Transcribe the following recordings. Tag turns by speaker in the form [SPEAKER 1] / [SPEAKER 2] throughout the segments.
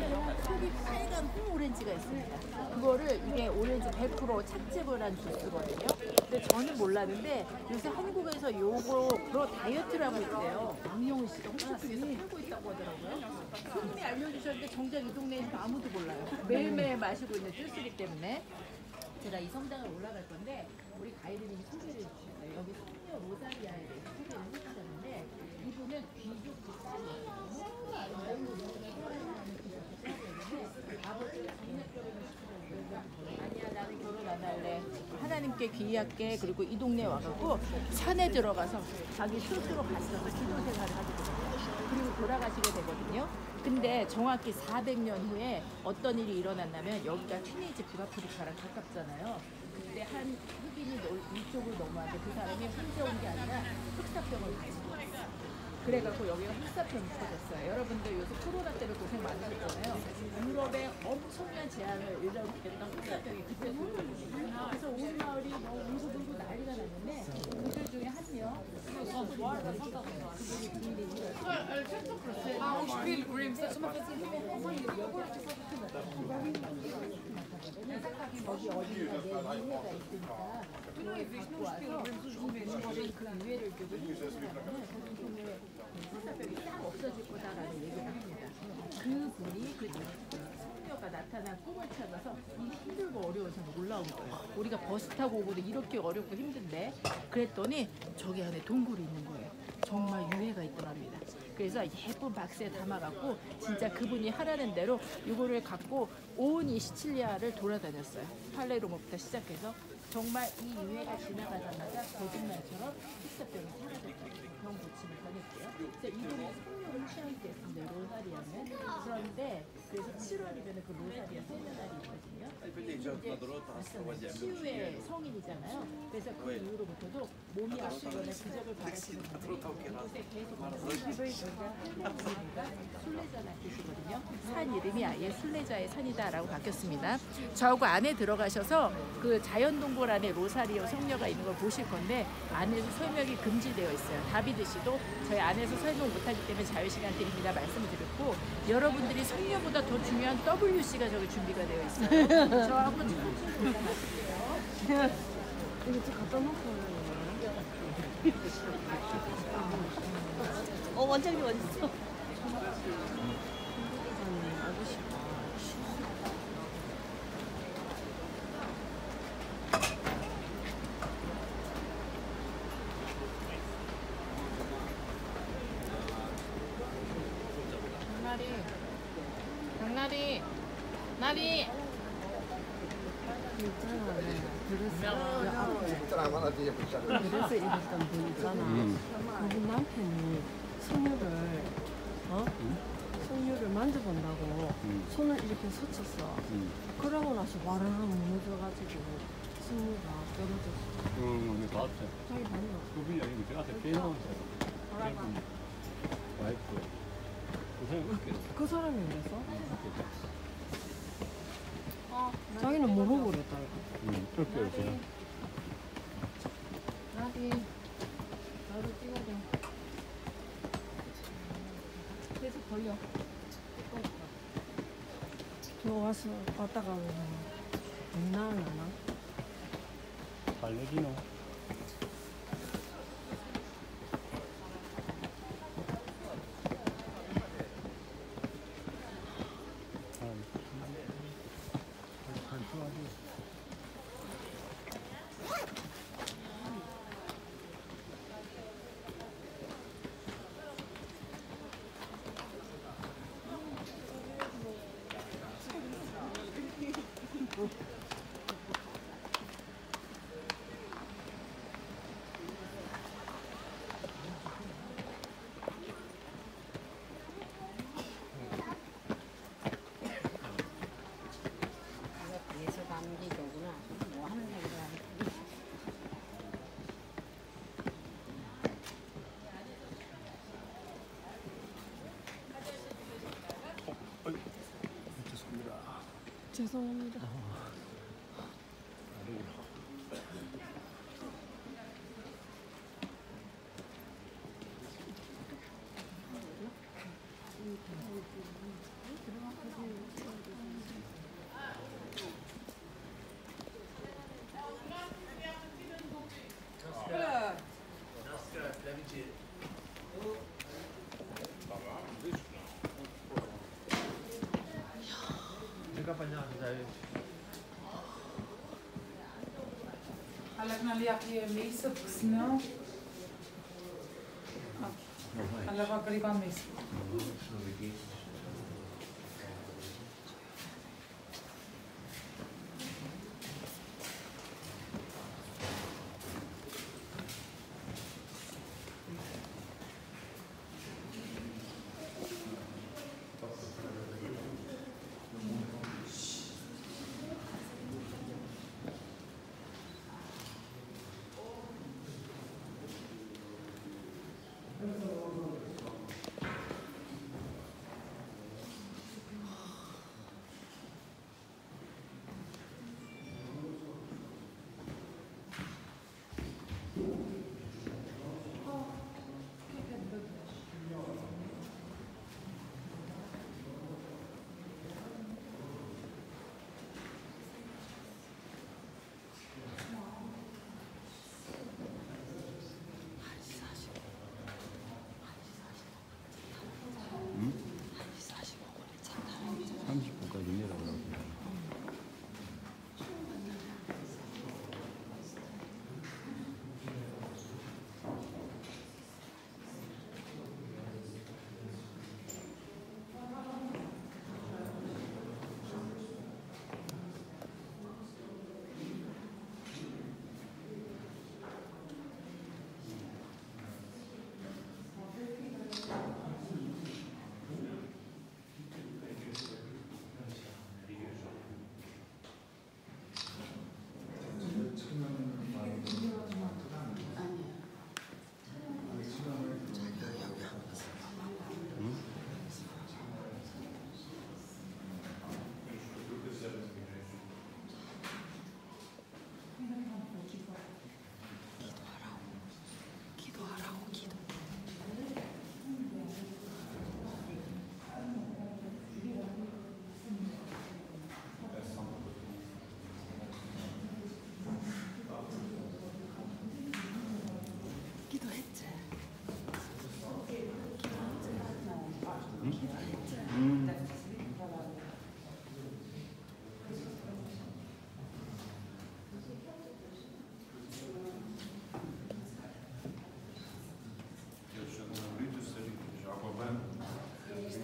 [SPEAKER 1] 속이 빨간 홍오렌지가 있습니다. 그거를 이게 오렌지 100% 착즙을 한 주스거든요. 근데 저는 몰랐는데 요새 한국에서 요거 프로 다이어트를 하고 있대요. 왕영우 씨가 홈쇼핑에서 팔고 있다고 하더라고요. 손님이 알려주셨는데 정작 이 동네에서 아무도 몰라요. 매일매일 마시고 있는 주스기 때문에. 제가 이 성당을 올라갈 건데 우리 가이드님이 소개를 해주셨어요. 여기 성녀 로사리아에 대해서 소개를 해주셨는데 이분은 귀족 아니야 나는 결혼 안 할래. 하나님께 귀의할게. 그리고 이 동네에 와갖고 산에 들어가서 자기 스스로 가셔서 기도 생활을 하게 되거든요. 그리고 돌아가시게 되거든요. 근데 정확히 400년 후에 어떤 일이 일어났냐면 여기가 튀니지 북아프리카랑 가깝잖아요. 그때 한 흑인이 이쪽을 넘어왔는데 그 사람이 혼자 온 게 아니라 흑사병을 가지고 왔어요. 그래갖고 여기가 흑사병이 터졌어요. 여러분들 요새 코로나 때문에 고생 많으셨잖아요. 유럽에 엄청난 제한을 일으켰던 흑사병이 그때 들어오거든요. 그래서 온 마을이 뭐 울고불고 난리가 났는데 그들 중에 한 명, 그분이 부인이 거기 어디가 내 유해가 있으니까 갖고 와서 그 유해를 주고 힘들어하면 동네 흑사병이 딱 없어질 거다라는 얘기를 합니다. 그분이 그 성녀가 나타난 꿈을 찾아서 이 힘들고 어려워서 올라온 거예요. 우리가 버스 타고 오고도 이렇게 어렵고 힘든데 그랬더니 저기 안에 동굴이 있는 거예요. 정말 유해가 있더랍니다. 그래서 예쁜 박스에 담아갖고 진짜 그분이 하라는 대로 이거를 갖고 온 이 시칠리아를 돌아다녔어요. 팔레르모부터 시작해서 정말 이 유해가 지나가자마자 거짓말처럼 흑사병이 사라졌어요. 병 고침을 전했고요. 그래서 이동에 성령을 취하게 됐습니다. 로사리아는. 그런데 그래서 7월이면 그 로사리아 세미나리 있거든요. 이제 치유의 성인이잖아요. 그래서 그 이후로부터도 몸이 아프거나 기적을 바라시는 분들이 이곳에 계속 순례자나 계시거든요. 산 이름이 아예 순례자의 산이다라고 바뀌었습니다. 저하고 안에 들어가셔서 그 자연동굴 안에 로사리오 성녀가 있는 걸 보실 건데 안에서 설명이 금지되어 있어요. 다비드 씨도 저희 안에서 설명 못하기 때문에 자유시간 드립니다 말씀을 드렸고 여러분들이 성녀보다 더 중요한 WC가 저기 준비가 되어 있어요. 저하고 천천히 올라가실게요.
[SPEAKER 2] 이거 좀 갖다 놓고 원장님 어디 있어?
[SPEAKER 1] 강나리 나리
[SPEAKER 2] 있잖아. 그래서 입었던 분 있잖아. 그분 남편이 석류를 만져본다고 손을 이렇게 스쳤어. 그러고 나서 와르르 무너져가지고 석류가 떨어졌어.
[SPEAKER 3] 봤어요.
[SPEAKER 2] 자기 봤나?
[SPEAKER 3] 그분이 아니고 제가 앞에 나왔어요. 와이프.
[SPEAKER 2] 그 사람이 그랬어? 자기는 모르고 그랬다 이거.
[SPEAKER 3] 그렇게 했어요.
[SPEAKER 2] 나비 나도 찍어줘. 계속 걸려. 저 와서 왔다가 장난을 안 하나?
[SPEAKER 3] 달래기노.
[SPEAKER 2] 죄송합니다. 들어가서
[SPEAKER 4] Halak na liak je mesa psno. Halak va kariban mesa.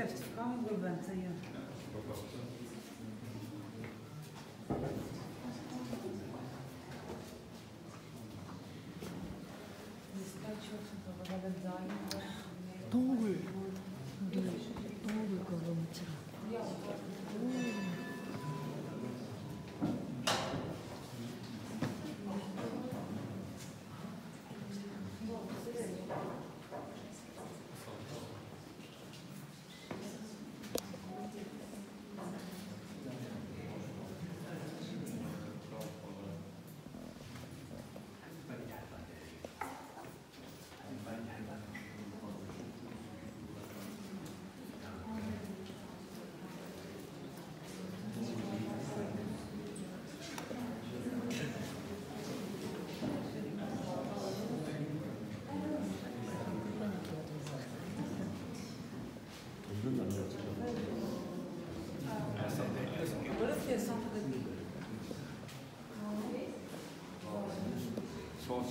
[SPEAKER 4] Certificado de banca aí.
[SPEAKER 2] 동굴 동굴 그거 묻히라.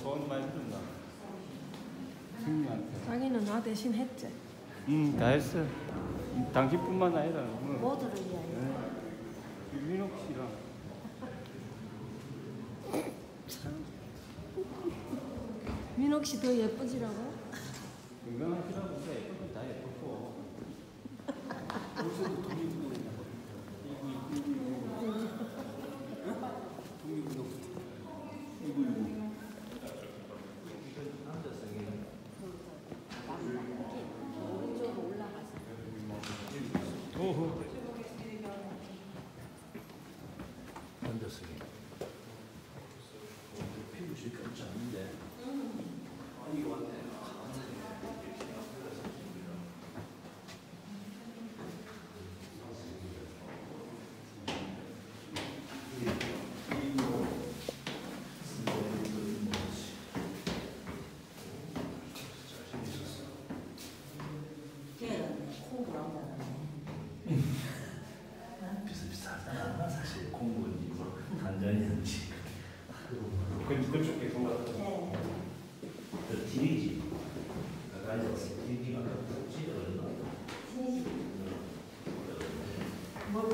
[SPEAKER 3] 소원 많이 들었나? 승리한테.
[SPEAKER 2] 자기는 나 대신 했지.
[SPEAKER 3] 다 했어. 당신뿐만 아니라.
[SPEAKER 2] 모두를 위하여.
[SPEAKER 3] 윤옥 씨랑.
[SPEAKER 2] 민옥 씨 더 예쁘지라고?
[SPEAKER 3] 건강하시라고 그래. 예쁘면 다 예쁘고. 옷에도 돈이 있고 저녁에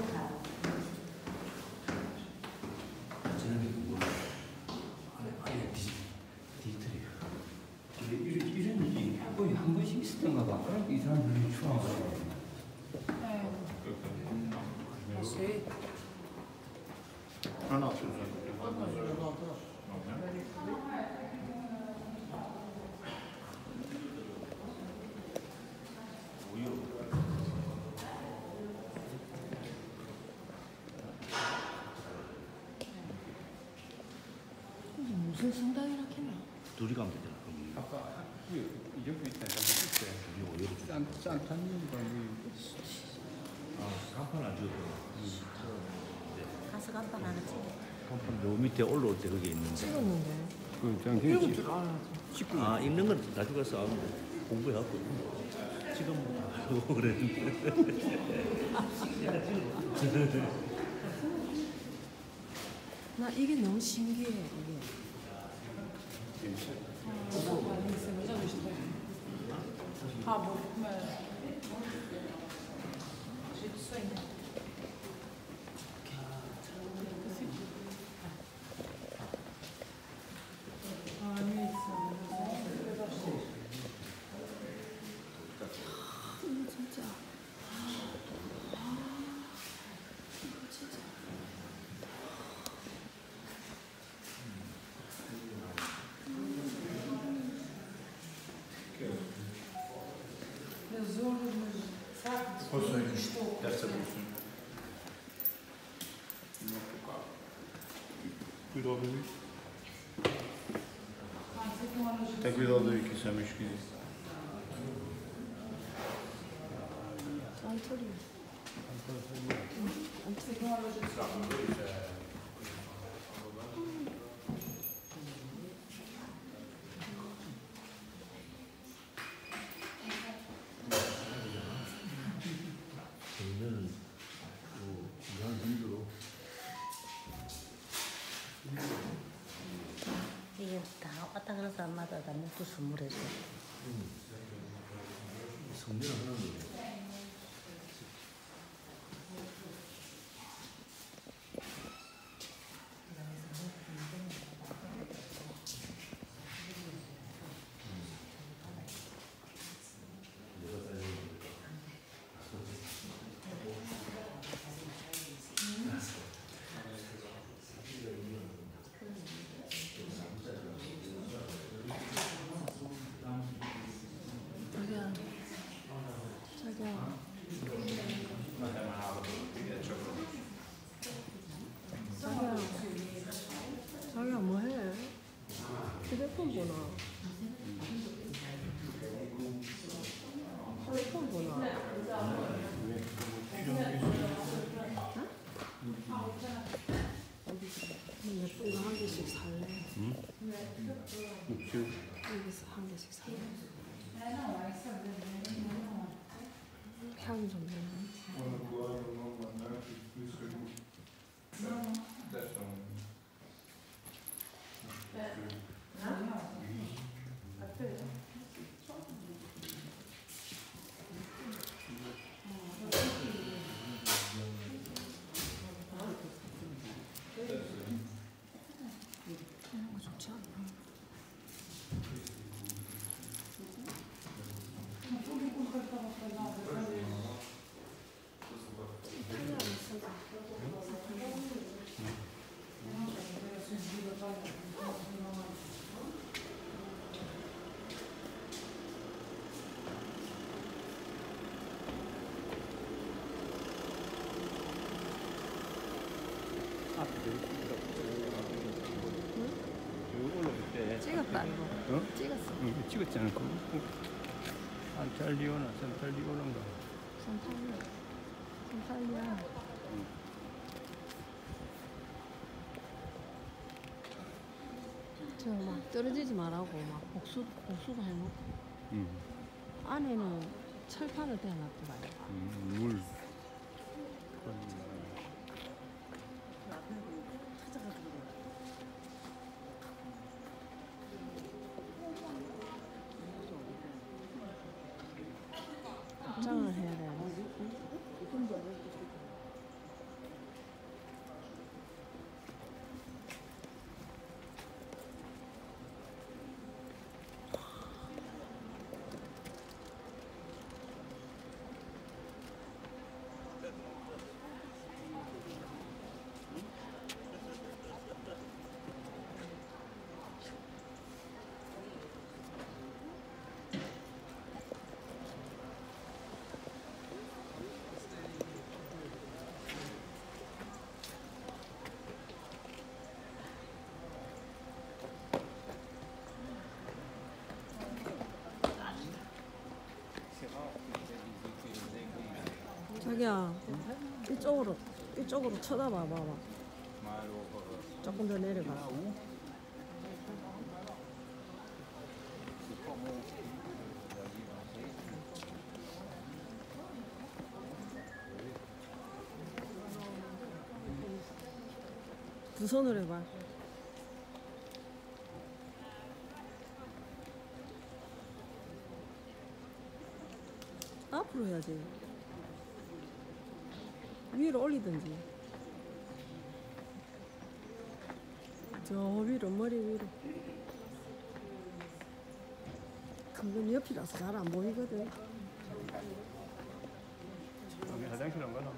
[SPEAKER 3] 그거 아예 디지털이야. 이런 일이 거의 한 번씩 있었던가 봐. 그러니까 이 사람들이 추워가지고.
[SPEAKER 4] Sì.
[SPEAKER 5] No, no, scusa.
[SPEAKER 2] 무슨 성당이라 했나?
[SPEAKER 6] 둘이 가면 되잖아. 그럼
[SPEAKER 5] 아까 이 옆에 있다. 산타님과
[SPEAKER 6] 간판 안 주고
[SPEAKER 1] 가스 간판 하나 찍어.
[SPEAKER 6] 간판 요 밑에 올라올 때 거기 있는데.
[SPEAKER 2] 찍었는데.
[SPEAKER 5] 그
[SPEAKER 2] 읽을 줄 알아야지.
[SPEAKER 6] 아 읽는 건 나중에 가서 공부해갖고 지금 하고 그랬는데.
[SPEAKER 2] 나 이게 너무 신기해 이게.
[SPEAKER 4] Ah, bon, mais... J'ai du soin.
[SPEAKER 2] 이거 진짜. 이거 진짜.
[SPEAKER 4] Les olhos, sabe?
[SPEAKER 5] Posso ir?
[SPEAKER 4] Estou.
[SPEAKER 5] Terza persona. Cuidado aí.
[SPEAKER 4] Ah, você tem uma loja.
[SPEAKER 5] Tem cuidado aí que isso é meio esquisito.
[SPEAKER 2] 쌀털이.
[SPEAKER 4] Você tem uma loja de
[SPEAKER 6] 그러면은 이런 정도로
[SPEAKER 1] 이게 다 왔다 가는 사람마다 다 먹고 선물해줘.
[SPEAKER 6] 성명을 하는 거예요.
[SPEAKER 2] 자기야. 자기야. 자기야. 자기야 뭐해? 휴대폰 보나? 휴대폰 보나? 예쁜 거 한 개씩 살래?
[SPEAKER 5] Muito.
[SPEAKER 2] 여기서 한 개씩 살래? 향이 좀 내네. 이런 거 좋지 않나? 이탈리아에 있어서.
[SPEAKER 5] 올라올 때.
[SPEAKER 2] 찍었다 이거.
[SPEAKER 5] 어?
[SPEAKER 2] 찍었어.
[SPEAKER 5] 응, 찍었잖아. 산탈리오나인가.
[SPEAKER 2] 산탈리아. 산탈리아. 저 막 떨어지지 말라고 막 복수도 해놓고
[SPEAKER 5] 응.
[SPEAKER 2] 안에는 철판을 대놨더라고.
[SPEAKER 5] 물.
[SPEAKER 2] 답장을 해야 되는데. 자기야 이쪽으로 쳐다봐 봐봐. 조금 더 내려가. 두 손으로 해봐. 앞으로 해야지. 위로 올리든지. 저 위로, 머리 위로. 그건 옆이라서 잘 안 보이거든.
[SPEAKER 5] 여기 화장실 안 가나?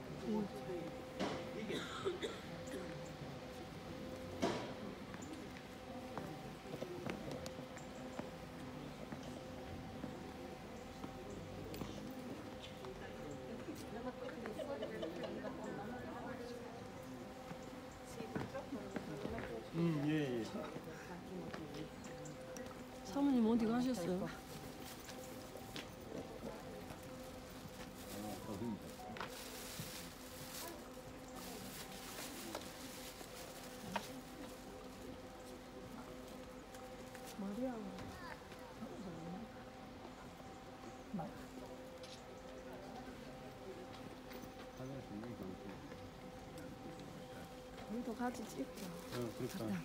[SPEAKER 5] 예.
[SPEAKER 2] 사모님 어디 가셨어요? 마리아. 우리도 같이 찍자.
[SPEAKER 5] 그러니까.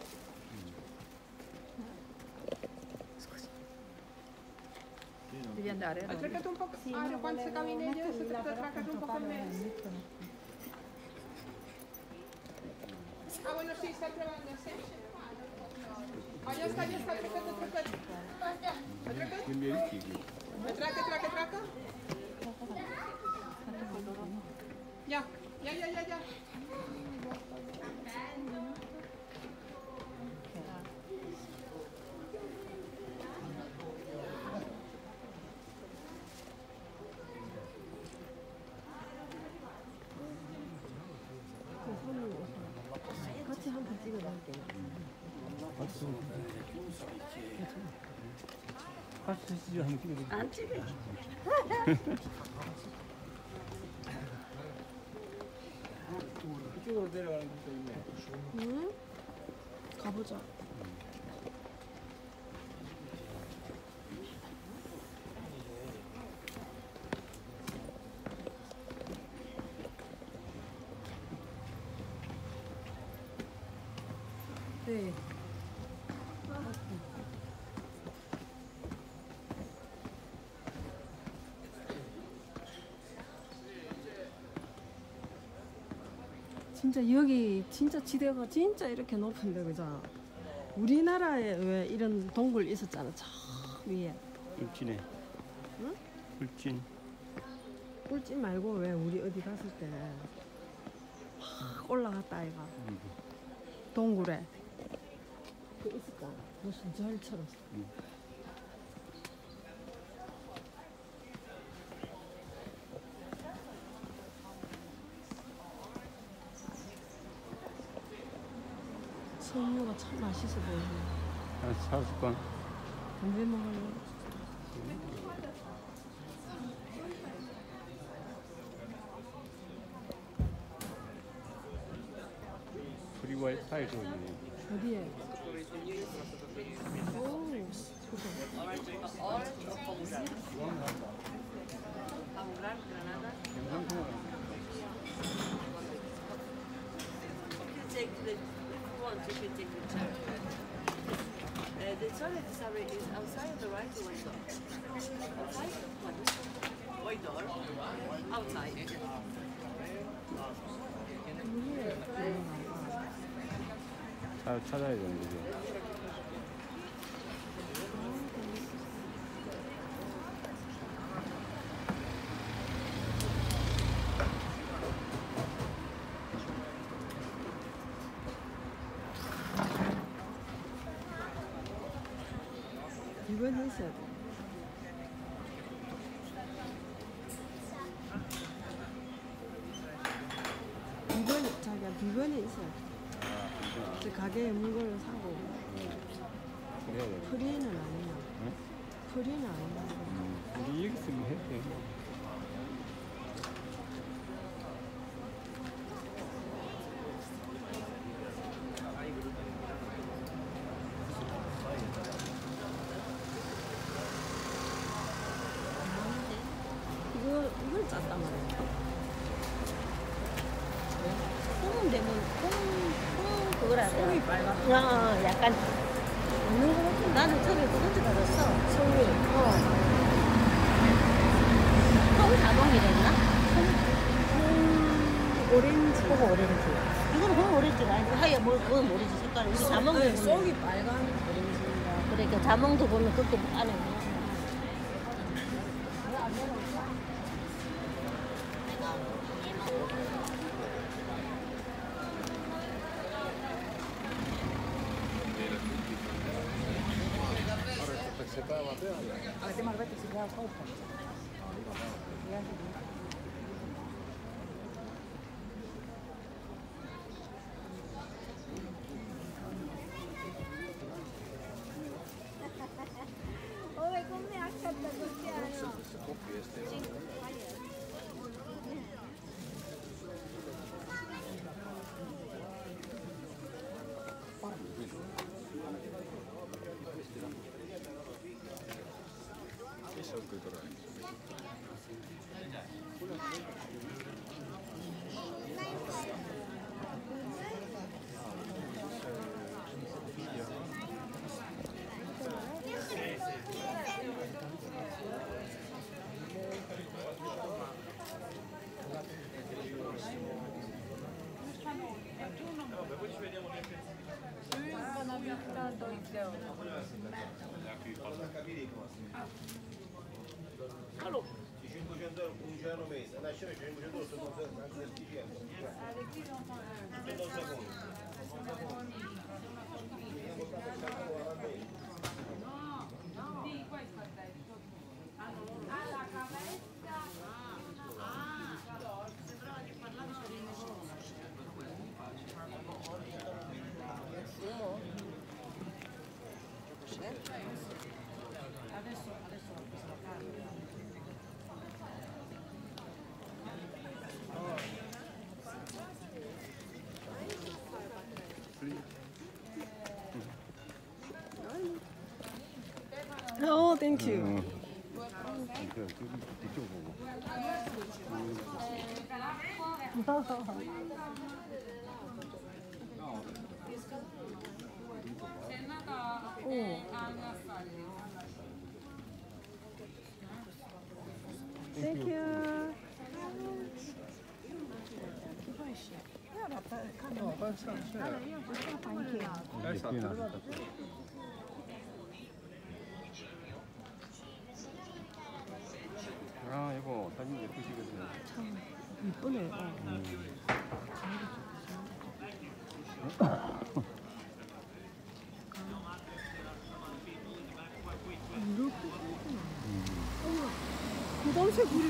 [SPEAKER 1] Devi andare allora.
[SPEAKER 7] Cercate un po'. Ah, quando si cammina indietro, se traccate un po' con me. Ah, bueno, sí, está probando, ¿sí? Ah, ya está, perfecto. Traca. Ya.
[SPEAKER 2] 같이 한번 찍어볼게요.
[SPEAKER 5] 같이 한번 찍어볼게요.
[SPEAKER 2] 안 찍어.
[SPEAKER 5] 이쪽으로 내려가는 것도 있네.
[SPEAKER 2] 응? 가보자. 네. 진짜 여기 진짜 지대가 진짜 이렇게 높은데 그죠? 우리나라에 왜 이런 동굴 있었잖아 저 위에.
[SPEAKER 5] 울진에.
[SPEAKER 2] 응?
[SPEAKER 5] 울진.
[SPEAKER 2] 꿀집 말고 왜 우리 어디 갔을 때 확 올라갔다 아이가 동굴에 그 있을까? 무슨 절처럼. 석류가 참 맛있어 보이네.
[SPEAKER 5] 하나 사줄까?
[SPEAKER 2] 언제 먹을래?
[SPEAKER 5] 프리와이 타일 좋네.
[SPEAKER 2] 어디에? 오,
[SPEAKER 8] The toilet is outside on the right or white door? Outside? White door? Outside.
[SPEAKER 5] 찾아야 되는데. 이제.
[SPEAKER 2] 이건 있어야 돼. 비건 자기야 비건이 있어야 돼. 그 가게에 물건을 사고
[SPEAKER 5] 그래야 돼.
[SPEAKER 2] 프리는 아니야.
[SPEAKER 5] 응?
[SPEAKER 2] 프리는 아니야.
[SPEAKER 5] 우리 여기 있으면 해.
[SPEAKER 2] 대문 그거라. 송이 빨간. 약간 먹는 거 같은. 나는 처음에 그것도 받았어. 송이. 송 자몽이랬나? 오렌지. 그거 오렌지. 이거는 그건 오렌지가 아니고 하여 뭐 그건 모르지 색깔. 우리 자몽도 보면.
[SPEAKER 1] 속이 빨간 오렌지인가.
[SPEAKER 2] 그러니까 자몽도 보면 그렇게 안에.
[SPEAKER 1] Avete mai detto si chiama Coppa?
[SPEAKER 7] Ove, come accetta così?
[SPEAKER 2] Oh, thank you.
[SPEAKER 5] 이쪽 보고.
[SPEAKER 2] Thank you.
[SPEAKER 5] 아, 여보, 사진 예쁘시거든요.
[SPEAKER 2] 참 이쁘네. 구동색 우리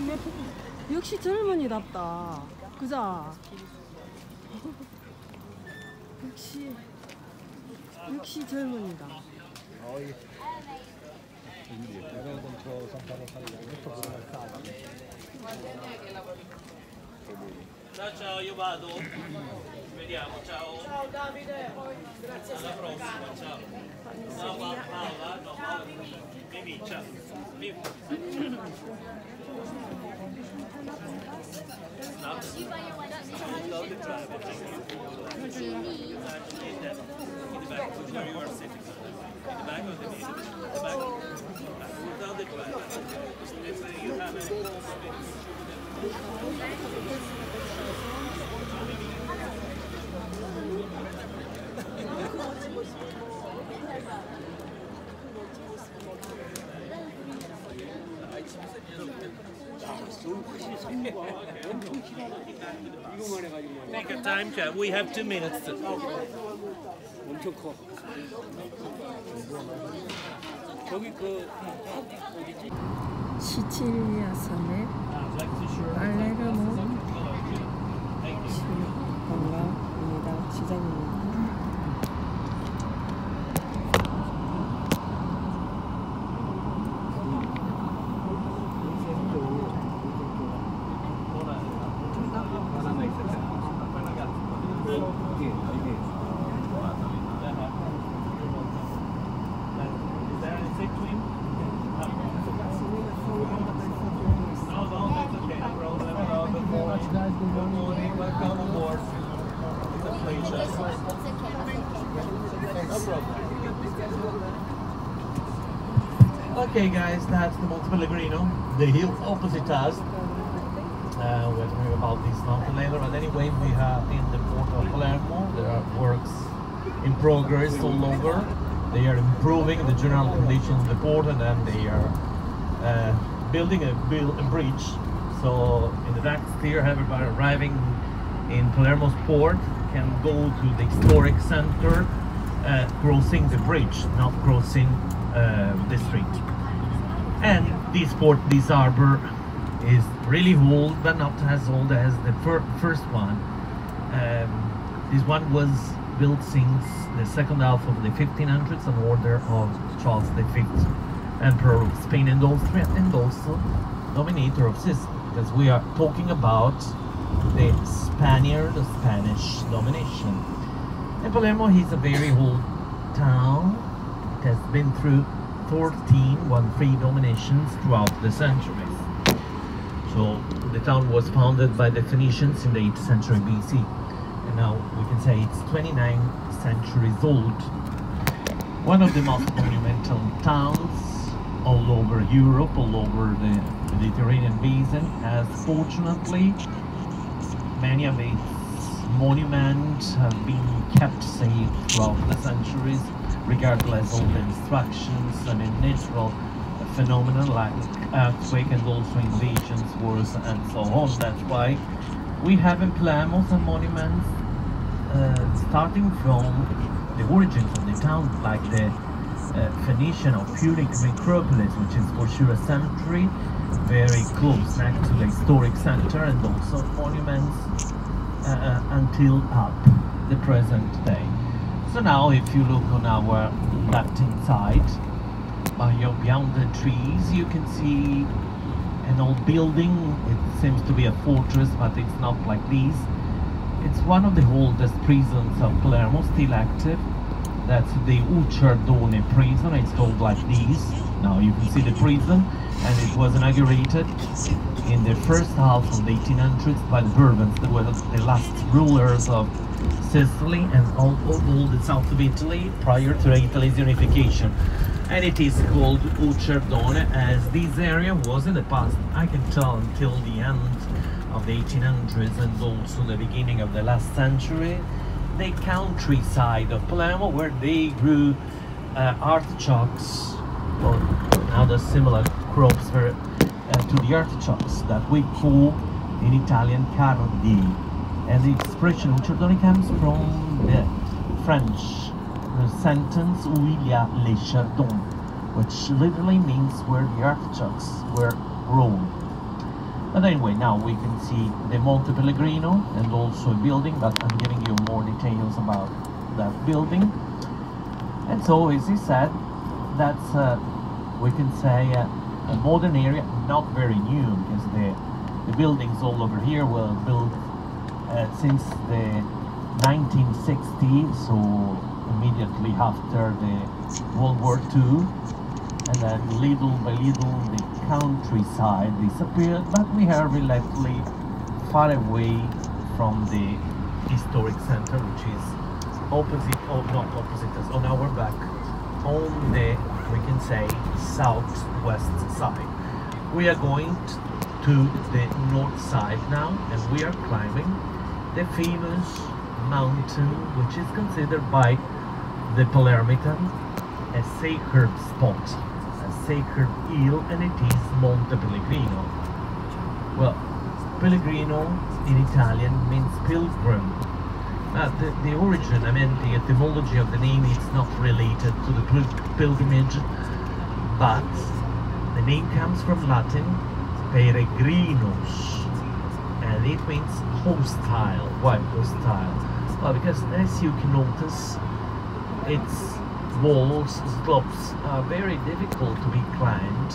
[SPEAKER 2] 역시 젊은이답다. 그자. 역시 젊은이다.
[SPEAKER 6] Ciao, io vado. Vediamo, ciao. Ciao Davide. Grazie. Alla prossima, ciao. No, Paola, no, Paola. Mimi, ciao. Mimi. Take a time check. We have 2 minutes.
[SPEAKER 3] 엄청 커. 저기 그 어디지?
[SPEAKER 2] 시칠리아 섬의 알레르모 관광입니다. 시장입니다.
[SPEAKER 6] Welcome aboard. Okay guys, that's the Monte Pellegrino, the hill opposite us. We're talking about this mountain later, but anyway, we are in the port of Palermo. There are works in progress all over. They are improving the general conditions of the port, and then they are building a bridge. So in the next year, everybody arriving in Palermo's port can go to the historic center, crossing the bridge, not crossing the street. And this port, this harbor, is really old, but not as old as the first one. This one was built since the second half of the 1500s on order of Charles V, Emperor of Spain and Austria, and also dominator of Sicily, because we are talking about the Spanish domination. And Palermo is a very old town. It has been through 13 dominations throughout the centuries. So the town was founded by the Phoenicians in the 8th century BC, and now we can say it's 29 centuries old. One of the most monumental towns all over Europe, all over the Mediterranean basin, as fortunately many of its monuments have been kept safe throughout the centuries, regardless of the destructions and natural phenomena like earthquake and also invasions, wars, and so on. That's why we have in Palermo some monuments starting from the origins of the town, like the Phoenician or Punic necropolis, which is for sure a cemetery very close next to the historic center, and also monuments until up the present day. So now if you look on our left-hand side, beyond the trees, you can see an old building. It seems to be a fortress, but it's not like this. It's one of the oldest prisons of Palermo, still active. That's the Ucciardone prison. It's called like this. Now you can see the prison, and it was inaugurated in the first half of the 1800s by the Bourbons. They were the last rulers of Sicily and all the south of Italy prior to Italy's unification. And it is called Ucciardone, as this area was in the past, I can tell, until the end of the 1800s and also the beginning of the last century, the countryside of Palermo, where they grew artichokes or other similar crops to the artichokes that we call in Italian cardi. And the expression Ucciardone comes from the French sentence où il y a les chardons, which literally means where the artichokes were grown. But anyway, now we can see the Monte Pellegrino and also a building, but I'm giving you more details about that building. And so, as he said, that's we can say a modern area, not very new, because the buildings all over here were built since the 1960s, so immediately after the World War II, and then little by little the countryside disappeared, but we are relatively far away from the historic center, which is opposite, or not opposite us, on our back, on the, we can say, southwest side. We are going to the north side now, and we are climbing the famous mountain, which is considered by the Palermitan a sacred spot, a sacred hill, and it is Monte Pellegrino. Well, Pellegrino in Italian means pilgrim. The origin, I mean the etymology of the name, is not related to the pilgrimage, but the name comes from Latin peregrinos, and it means hostile. Why hostile? Well, because as you can notice, its walls, slopes are very difficult to be climbed,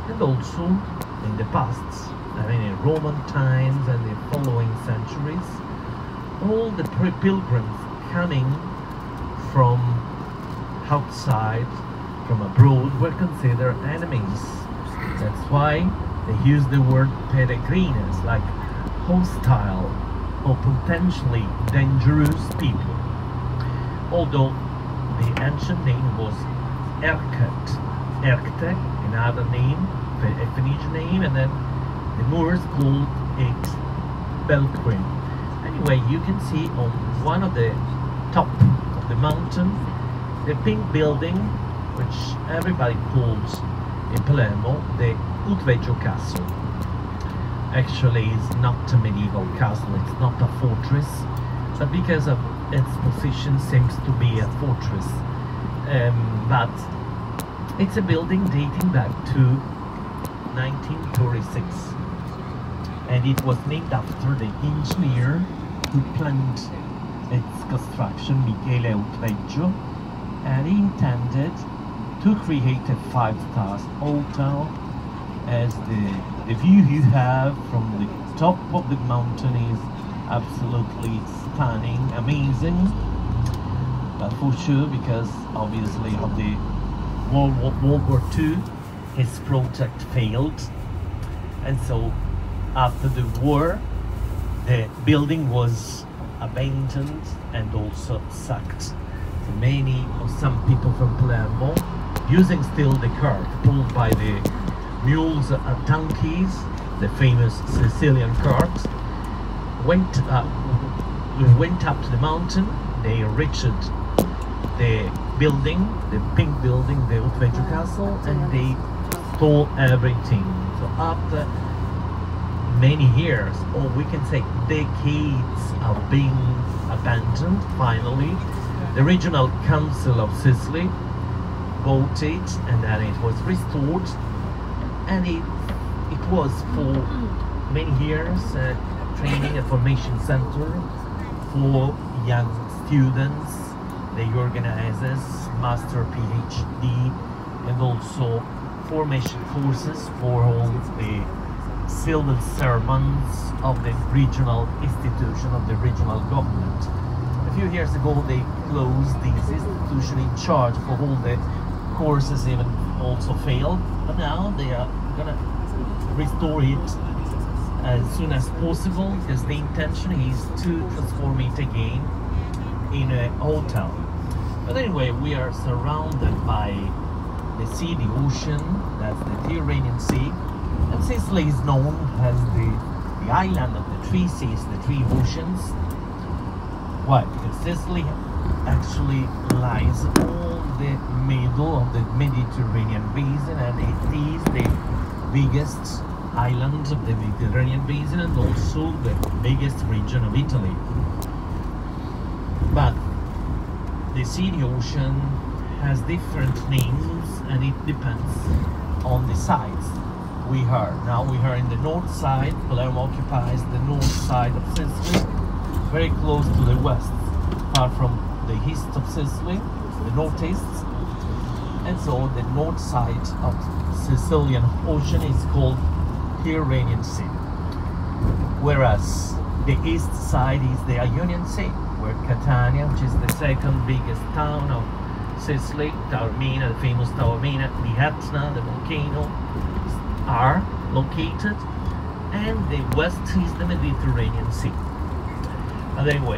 [SPEAKER 6] and also in the past, I mean in Roman times and the following centuries, all the pilgrims coming from outside, from abroad, were considered enemies. That's why they use the word peregrinos, like hostile or potentially dangerous people. Although the ancient name was Erket. Erkte another name, a Phoenician name, and then the Moors called it Belcrim. Anyway, you can see on one of the top of the mountain the pink building, which everybody calls in Palermo the Utveggio Castle. Actually, it's not a medieval castle, it's not a fortress, but because of its position seems to be a fortress. But it's a building dating back to 1936, and it was named after the engineer who planned its construction, Michele Utveggio, and he intended to create a 5-star hotel. As the view you have from the top of the mountain is absolutely stunning, amazing, but for sure, because obviously of the World War II, his project failed, and so after the war the building was abandoned and also sacked. So many or some people from Palermo, using still the cart pulled by the mules and donkeys, the famous Sicilian carts, went up to the mountain. They reached the building, the pink building, the Utveggio Castle, and they stole everything. So after many years, or we can say decades of being abandoned, finally the regional council of Sicily bought it, and then it was restored, and it was for many years a training and formation center for young students. They organizes master PhD and also formation courses for all the civil servants of the regional institution of the regional government. A few years ago they closed this institution in charge for all the courses, even also failed, but now they are gonna restore it as soon as possible, because the intention is to transform it again in a hotel. But anyway, we are surrounded by the sea, the ocean, that's the Tyrrhenian Sea, and Sicily is known as the island of the three seas, the three oceans. Why? Because Sicily actually lies all the middle of the Mediterranean basin, and it is the biggest island of the Mediterranean basin and also the biggest region of Italy. But the sea, the ocean, has different names, and it depends on the sides. We are in the north side. Palermo occupies the north side of Sicily, very close to the west, far from the east of Sicily, the northeast. And so the north side of Sicilian Ocean is called Tyrrhenian Sea, whereas the east side is the Ionian Sea, where Catania, which is the second biggest town of Sicily, Taormina, the famous Taormina, the Etna, the volcano, are located, and the west is the Mediterranean Sea. But anyway,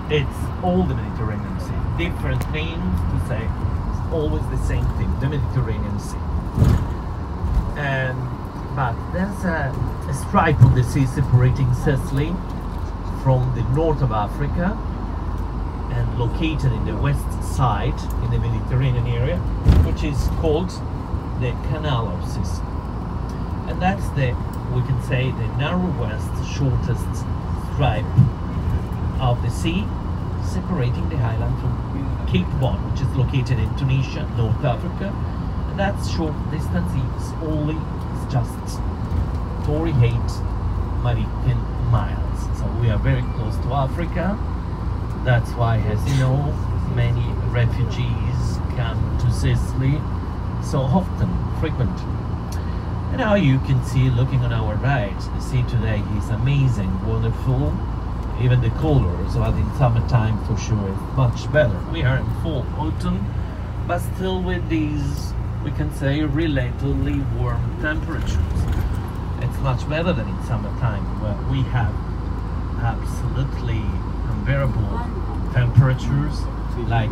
[SPEAKER 6] it's all the Mediterranean Sea. Different names to say, it's always the same thing, the Mediterranean Sea. But there's a stripe on the sea separating Sicily from the north of Africa, and located in the west side in the Mediterranean area, which is called the Canal of Sicily. And that's the, we can say, the narrowest, shortest stripe of the sea separating the island from Cape Bon, which is located in Tunisia, North Africa. And that short distance is only just 48 maritime miles. So we are very close to Africa. That's why, as you know, many refugees come to Sicily so often, frequently. And now you can see, looking on our right, the sea today is amazing, wonderful. Even the colors, but in summertime for sure is much better. We are in full autumn, but still with these, we can say, relatively warm temperatures. It's much better than in summertime, where we have absolutely unbearable temperatures like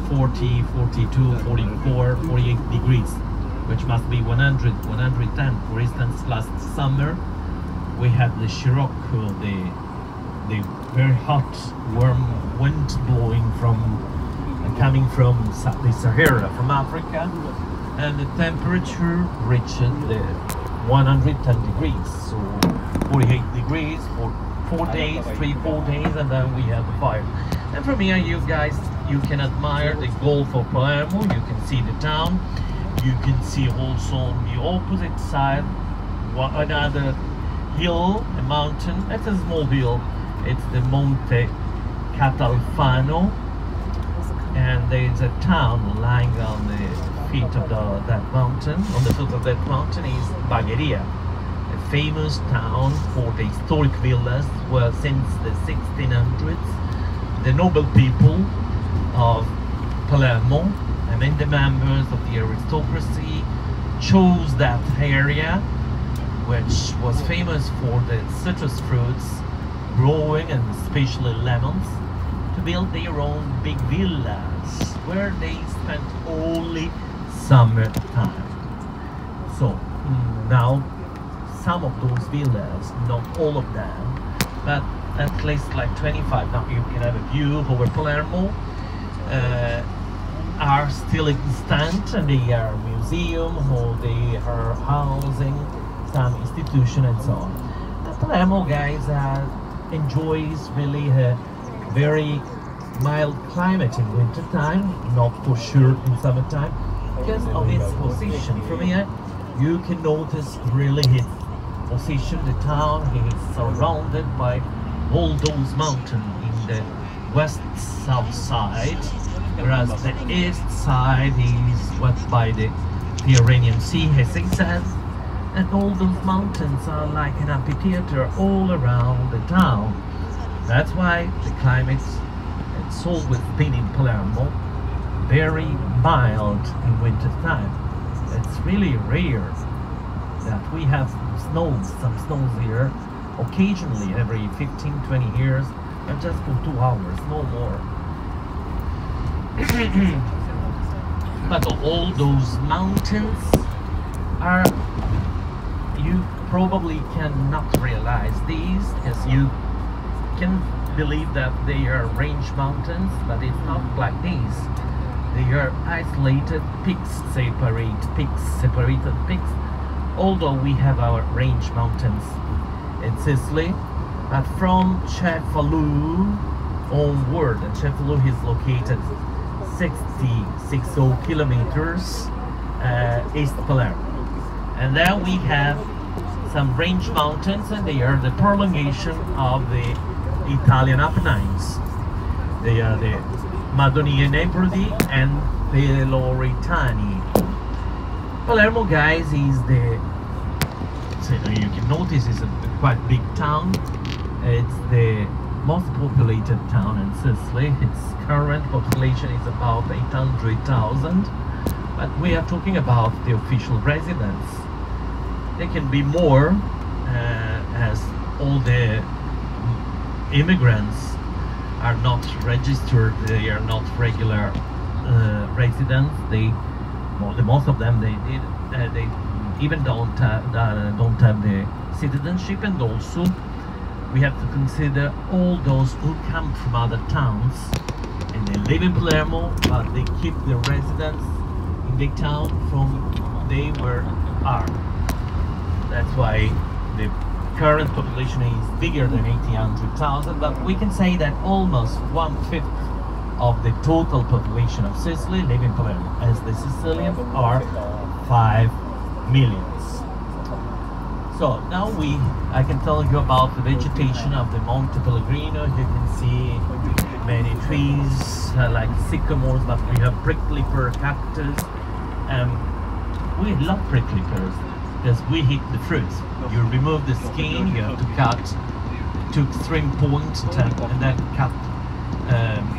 [SPEAKER 6] 40, 42, 44, 48 degrees. which must be 100, 110. For instance, last summer we had the Scirocco, the very hot, warm wind blowing from, coming from the Sahara, from Africa, and the temperature reached the 110 degrees, so 48 degrees for 4 days, 3-4 days, and then we have the fire. And from here, you guys, you can admire the Gulf of Palermo, you can see the town, you can see also on the opposite side another hill, a mountain. It's a small hill, it's the Monte Catalfano, and there's a town lying on the feet of that mountain. On the foot of that mountain is Bagheria, a famous town for the historic villas where since the 1600s the noble people of Palermo, I mean the members of the aristocracy, chose that area, which was famous for the citrus fruits growing and especially lemons, to build their own big villas where they spent only summer time. So now some of those villas, not all of them, but at least like 25, now you can have a view over Palermo, are still extant, and they are museum or they are housing some institution and so on. The Palermo, guys, enjoys really a very mild climate in winter time, not for sure in summertime, because of its position. From here you can notice really its position. The town is surrounded by all those mountains in the west-south side, whereas the east side is swept by the Tyrrhenian Sea, as he says, and all those mountains are like an amphitheater all around the town. That's why the climate has always been in Palermo very mild in winter time. It's really rare that we have some snows here, occasionally every 15-20 years, but just for 2 hours, no more. But all those mountains are, you probably cannot realize these, because you can believe that they are range mountains, but it's not like these. They are isolated peaks, separated peaks, although we have our range mountains in Sicily. But from Cefalù onward, and Cefalù is located 60 kilometers east of Palermo. And then we have some range mountains, and they are the prolongation of the Italian Apennines. They are the Madonie Nebrodi and Peloritani. Palermo, guys, is you can notice it's a quite big town. It's the most populated town in Sicily. Its current population is about 800,000, but we are talking about the official residents. There can be more, as all the immigrants are not registered, they are not regular residents. Most of them they even don't have the citizenship, and also we have to consider all those who come from other towns and they live in Palermo, but they keep their residence in the town from they were are. That's why the current population is bigger than 800,000, but we can say that almost 1/5 of the total population of Sicily live in Palermo, as the Sicilians are 5 million. So now I can tell you about the vegetation of the Monte Pellegrino. You can see many trees like sycamores, but we have prickly pear cactus. We love prickly pears because we eat the fruits. You remove the skin, you have to cut to extreme point and then cut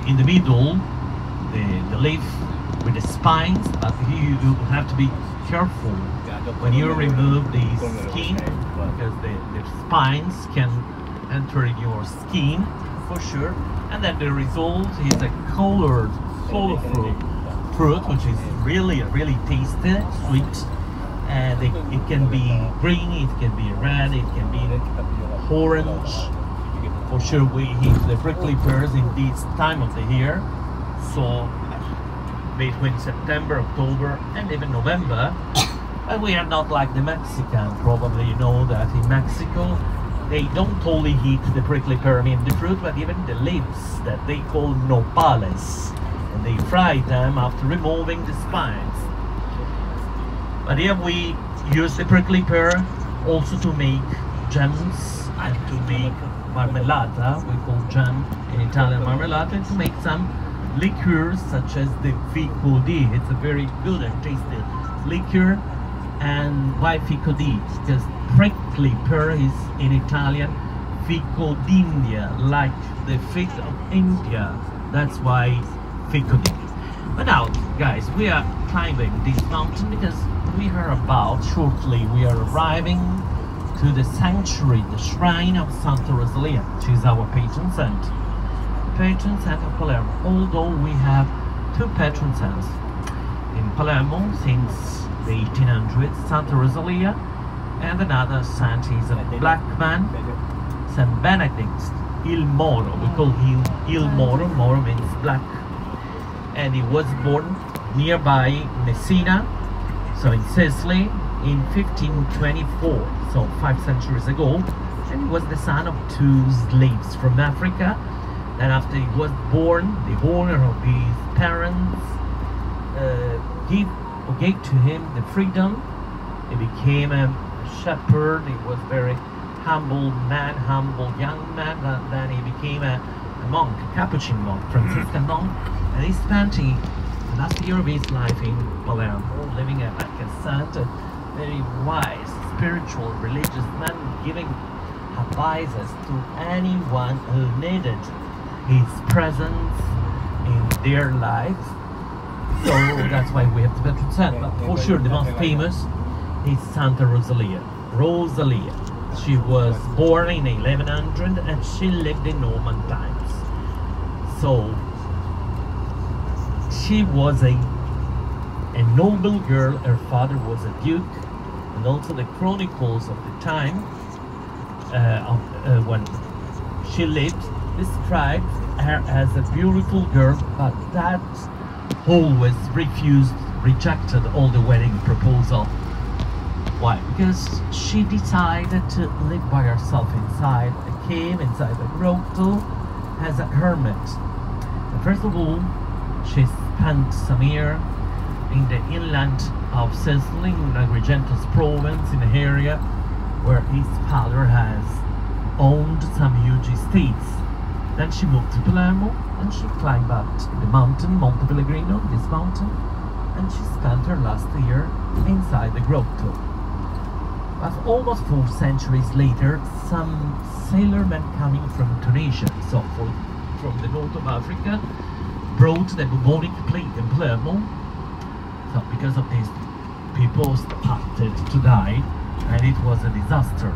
[SPEAKER 6] in the middle the leaf with the spines, but you have to be careful when you remove the skin, because the spines can enter your skin for sure, and then the result is a colored, colorful fruit, which is really tasty, sweet, and it can be green, it can be red, it can be orange. For sure we eat the prickly pears in this time of the year, so between September, October and even November. But we are not like the Mexican. Probably you know that in Mexico they don't only eat the prickly pear, I mean the fruit, but even the leaves that they call nopales, and they fry them after removing the spines. But here we use the prickly pear also to make jams and to make marmellata. We call jam in Italian marmellata, and to make some liqueurs such as the fico di. It's a very good and tasty liqueur. And why fico di? Because prickly pear is in Italian fico d'India, like the fig of India. That's why fico di. But now, guys, we are climbing this mountain because we are shortly we are arriving to the sanctuary, the shrine of Santa Rosalia. She's our patron saint. Patron saint of Palermo, although we have two patron saints in Palermo since the 1800s, Santa Rosalia, and another saint is a black man, Saint Benedict il Moro. We call him Il Moro. Moro means black, and he was born nearby Messina, so in Sicily, in 1524, so 5 centuries ago, and he was the son of 2 slaves from Africa. And after he was born, the owner of his parents gave to him the freedom. He became a shepherd. He was very humble man, humble young man. Then he became a monk, a Capuchin monk, Franciscan monk, and he spent the last year of his life in Palermo, living like a saint, a very wise, spiritual, religious man, giving advices to anyone who needed his presence in their lives. So that's why we have the patron saint. But for sure the most famous is Santa Rosalia. Rosalia. She was born in 1100 and she lived in Norman times. So she was a noble girl. Her father was a duke, and also the chronicles of the time when she lived described her as a beautiful girl, but that always rejected all the wedding proposal. Why? Because she decided to live by herself inside a cave, inside a grotto, as a hermit. And first of all, she spent some year in the inland of Sicily, in Agrigento's province, in an area where his father has owned some huge estates. Then she moved to Palermo and she climbed up the mountain, Monte Pellegrino, this mountain, and she spent her last year inside the grotto. But almost 4 centuries later, some sailormen coming from Tunisia, so from the north of Africa, brought the bubonic plague in Palermo. So because of this, people started to die, and it was a disaster.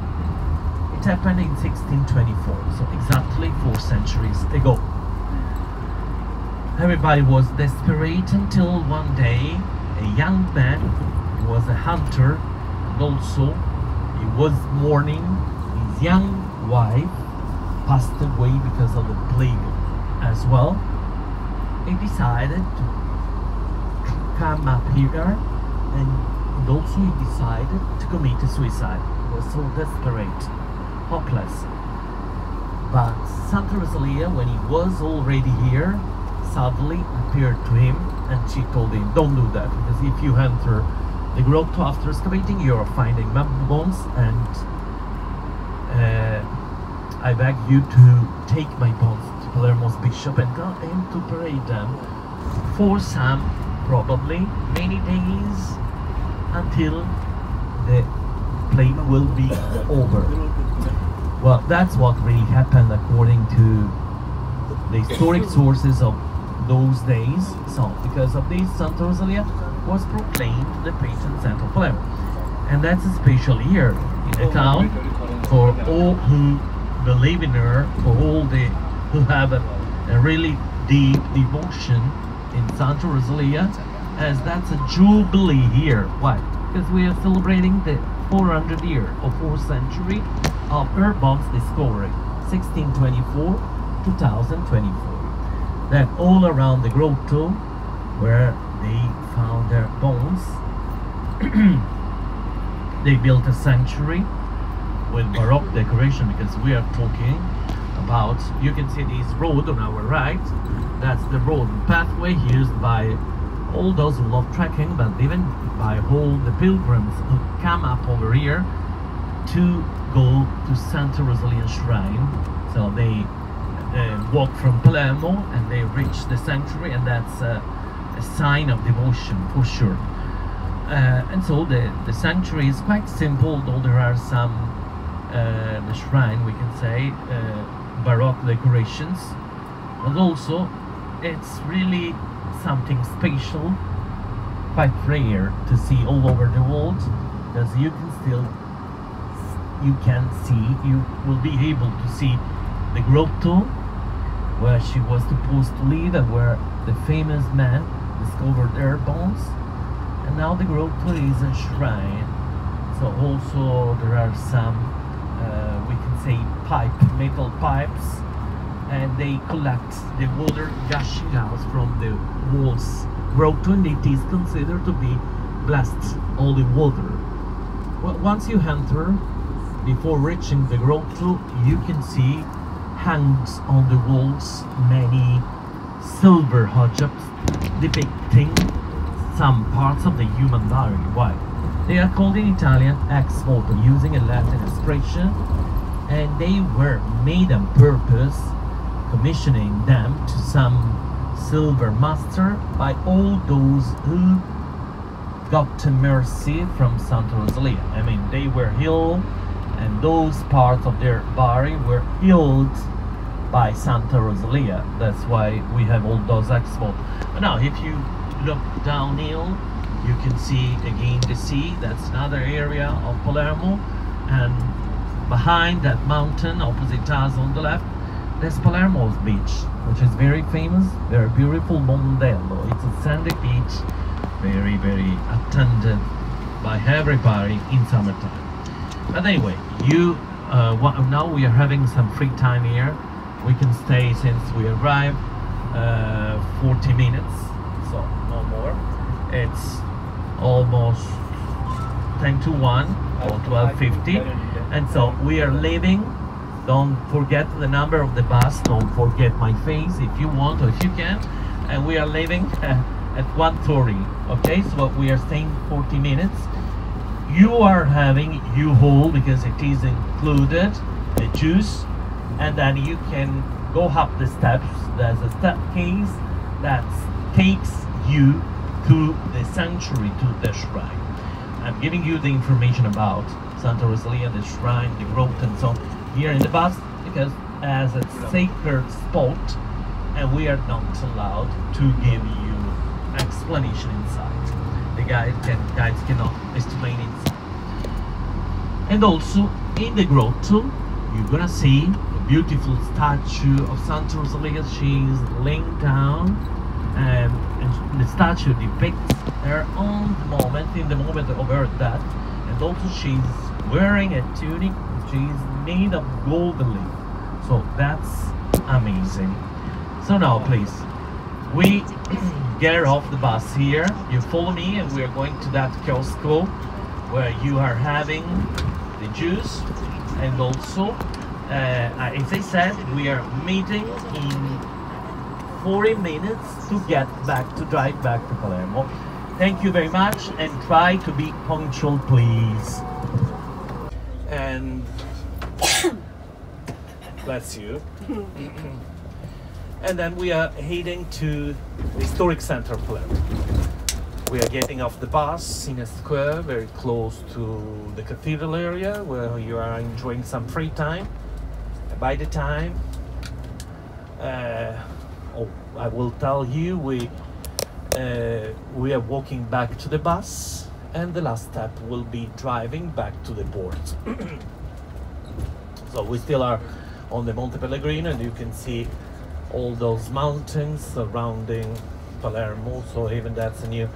[SPEAKER 6] It happened in 1624, so exactly 4 centuries ago. Everybody was desperate until one day a young man who was a hunter, and also he was mourning his young wife, passed away because of the plague as well. He decided to come up here, and also he decided to commit suicide. He was so desperate, hopeless. But Santa Rosalia, when he was already here, suddenly appeared to him, and she told him, don't do that, because if you enter the grotto after excavating, you are finding bones, and I beg you to take my bones to Palermo's bishop and tell him to parade them for some, probably many days, until the plague will be over. Well, that's what really happened according to the historic sources of those days. So, because of this, Santa Rosalia was proclaimed the patron saint of Palermo. And that's a special year in the town for all who believe in her, for all who have a really deep devotion in Santa Rosalia, as that's a jubilee year. Why? because we are celebrating the 400 year or 4th century of Urban's discovery, 1624 2024. Then all around the grotto where they found their bones, they built a sanctuary with Baroque decoration, because we are talking about, you can see this road on our right, that's the road pathway used by all those who love trekking, but even by all the pilgrims who come up over here to go to Santa Rosalia Shrine. So they walk from Palermo and they reach the sanctuary, and that's a sign of devotion for sure. And so the sanctuary is quite simple, though there are some, the shrine we can say, Baroque decorations, but also it's really something special, quite rare to see all over the world, because you will be able to see the grotto where she was supposed to live and where the famous man discovered her bones, and now the grotto is a shrine. So also there are some we can say metal pipes, and they collect the water gushing out from the walls. Grotto, and it is considered to be blessed holy water. Well, once you enter, before reaching the grotto, you can see hangs on the walls many silver objects depicting some parts of the human body. Why? They are called in Italian ex voto, using a Latin expression, and they were made on purpose, commissioning them to some silver master by all those who got to mercy from Santa Rosalia. I mean, they were healed, and those parts of their body were healed by Santa Rosalia. That's why we have all those expos. Now, if you look downhill, you can see again the sea. That's another area of Palermo, and behind that mountain, opposite us on the left, there's Palermo's beach, which is very famous, very beautiful, Mondello. It's a sandy beach, very, very attended by everybody in summertime. But anyway, now we are having some free time here. We can stay, since we arrived, 40 minutes, so no more. It's almost 10 to 1 or 12:50, and so we are leaving. Don't forget the number of the bus, don't forget my face if you want or if you can, and we are leaving at 1:30. Okay, so we are staying 40 minutes. You are having U-Haul because it is included, the juice, and then you can go up the steps. There's a staircase that takes you to the sanctuary, to the shrine. I'm giving you the information about Santa Rosalia, the shrine, the grotto, and so on here in the bus, because as a sacred spot, and we are not allowed to give you explanation inside. The guides cannot explain inside. And also in the grotto, you're gonna see a beautiful statue of Santa Rosalia. She's laying down, and the statue depicts her own moment, in the moment of her death, and also she's wearing a tunic which is made of golden leaf. So that's amazing. So now please, we get off the bus here, you follow me, and we are going to that Costco where you are having the juice, and also as I said, we are meeting in 40 minutes to drive back to Palermo. Thank you very much, and try to be punctual, please. And bless you. And then we are heading to the historic center of Palermo. We are getting off the bus in a square very close to the cathedral area, where you are enjoying some free time. By the time, I will tell you, we are walking back to the bus, and the last step will be driving back to the port. So we still are on the Monte Pellegrino, and you can see all those mountains surrounding Palermo. So even that's a new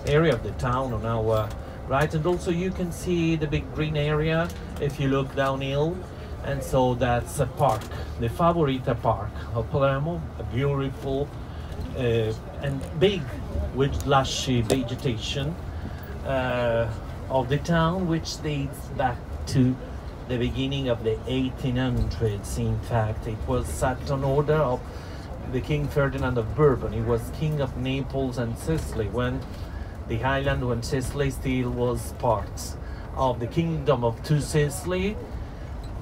[SPEAKER 6] area of the town on our right? And also you can see the big green area if you look downhill. And so that's a park, the Favorita Park of Palermo, a beautiful and big with lushy vegetation of the town, which dates back to the beginning of the 1800s. In fact, it was set on order of the King Ferdinand of Bourbon. He was king of Naples and Sicily when Sicily still was part of the Kingdom of Two Sicily,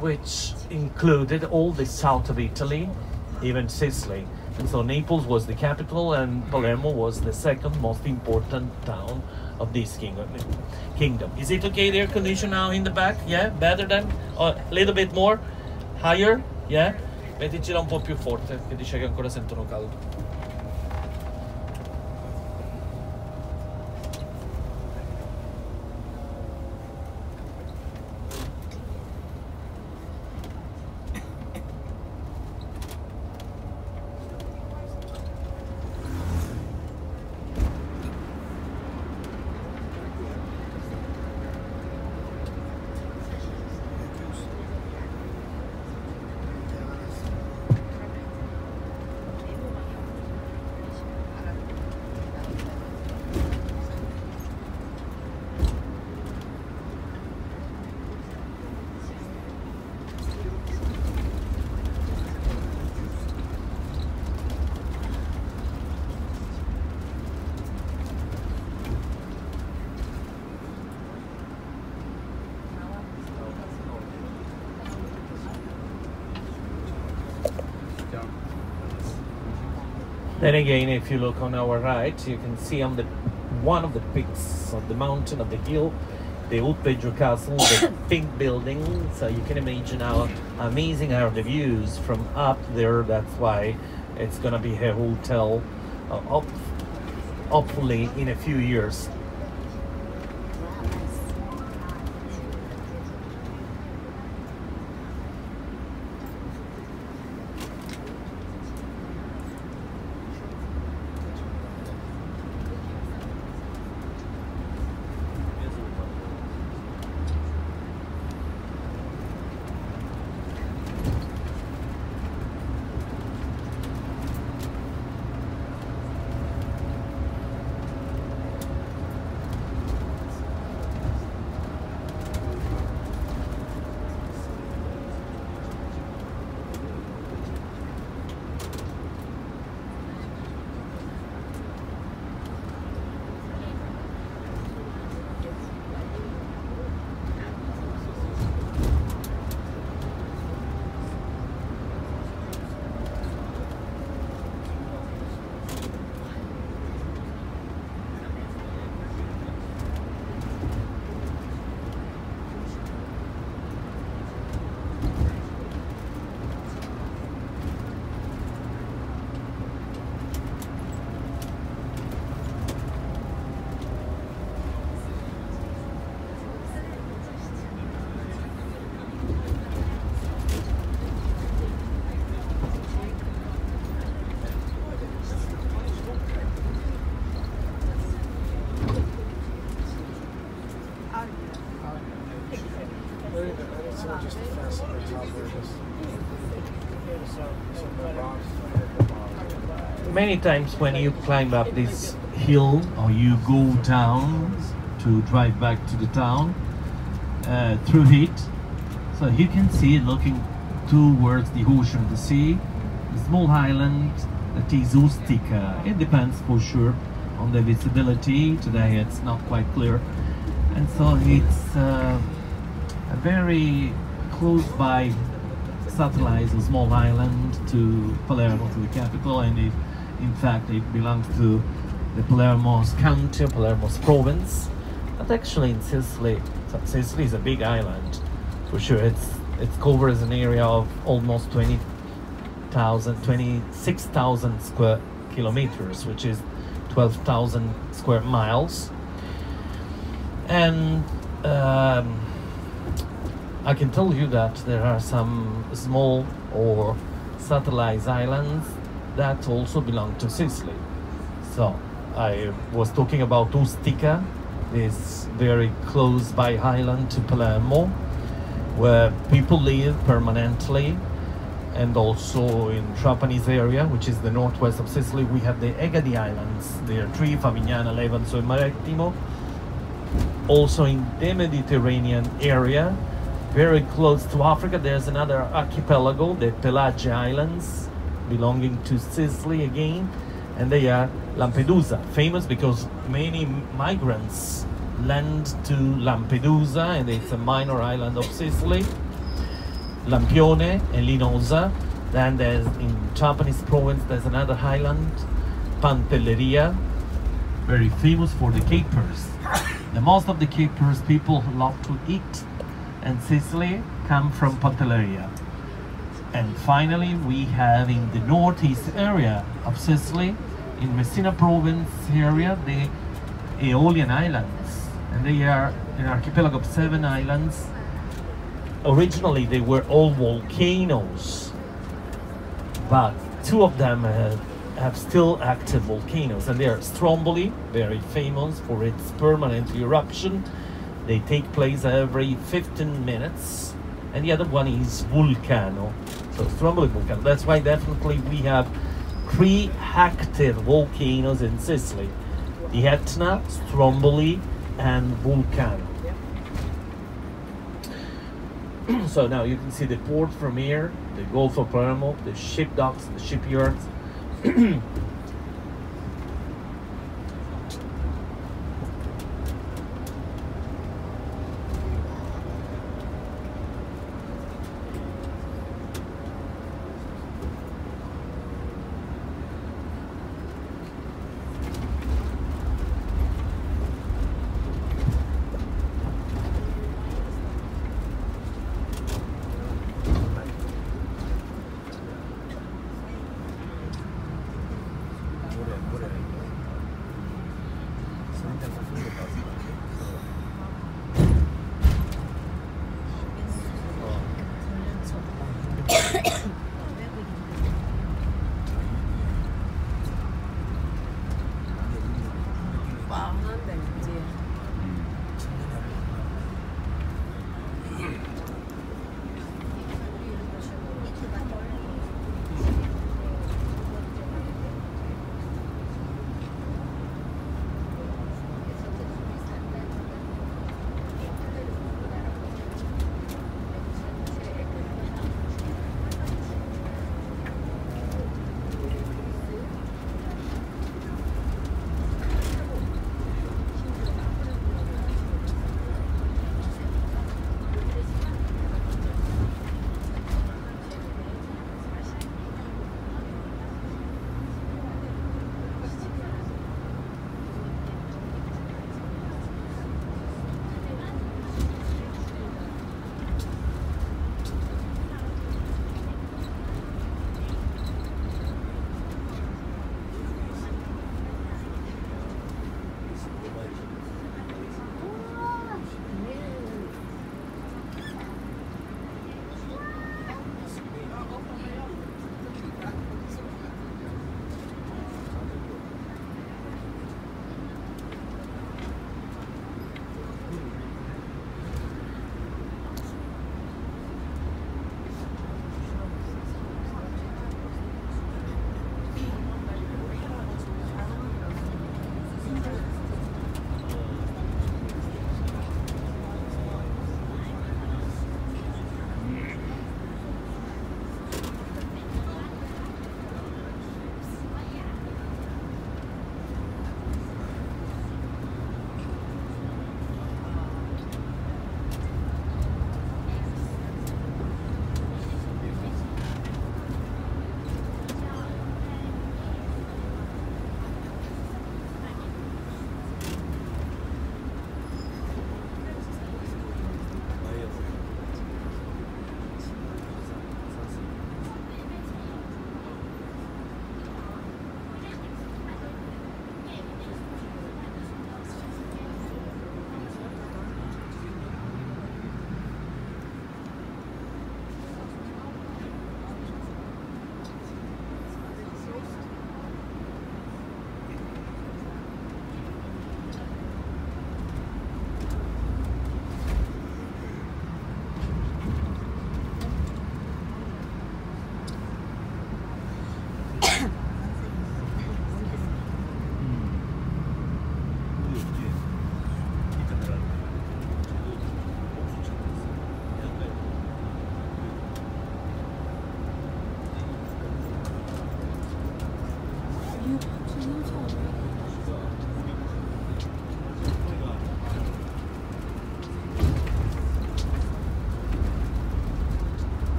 [SPEAKER 6] which included all the south of Italy, even Sicily. And so Naples was the capital and Palermo was the second most important town of this kingdom. Is it okay, the air condition now in the back? Yeah, better than, a little bit more, higher? Yeah? Metticela un po' più forte, che dice che ancora sentono caldo. Then again, if you look on our right, you can see on the one of the peaks of the mountain of the hill, the Old Pedro Castle, the pink building. So you can imagine how amazing are the views from up there. That's why it's gonna be a hotel, hopefully in a few years. Many times when you climb up this hill or you go down to drive back to the town through it, so you can see, looking towards the ocean, the sea, a small island that is Ustica. It depends for sure on the visibility. Today it's not quite clear, and so it's a very close by satellite, a small island to Palermo, to the capital, and in fact it belongs to the Palermo's county, Palermo's province. But actually in Sicily, Sicily is a big island for sure. It covers an area of almost 26,000 square kilometers, which is 12,000 square miles. And I can tell you that there are some small or satellite islands that also belong to Sicily. So I was talking about Ustica, this very close by island to Palermo, where people live permanently. And also in Trapanese area, which is the northwest of Sicily, we have the Egadi Islands. There are three: Favignana, Levanzo, and Marettimo. Also in the Mediterranean area, very close to Africa, there's another archipelago, the Pelagia Islands, belonging to Sicily again. And they are Lampedusa, famous because many migrants land to Lampedusa, and it's a minor island of Sicily. Lampione and Linosa. Then there's in Trapani province there's another island, Pantelleria, very famous for the capers. The most of the capers people love to eat in Sicily come from Pantelleria. And finally we have in the northeast area of Sicily, in Messina province area, the Aeolian Islands, and they are an archipelago of 7 islands. Originally they were all volcanoes, but 2 of them have still active volcanoes, and they are Stromboli, very famous for its permanent eruption. They take place every 15 minutes, and the other one is Vulcano. So Stromboli, Vulcano. That's why definitely we have 3 active volcanoes in Sicily: the Etna, Stromboli, and Vulcano. So now you can see the port from here, the Gulf of Palermo, the ship docks, the shipyards.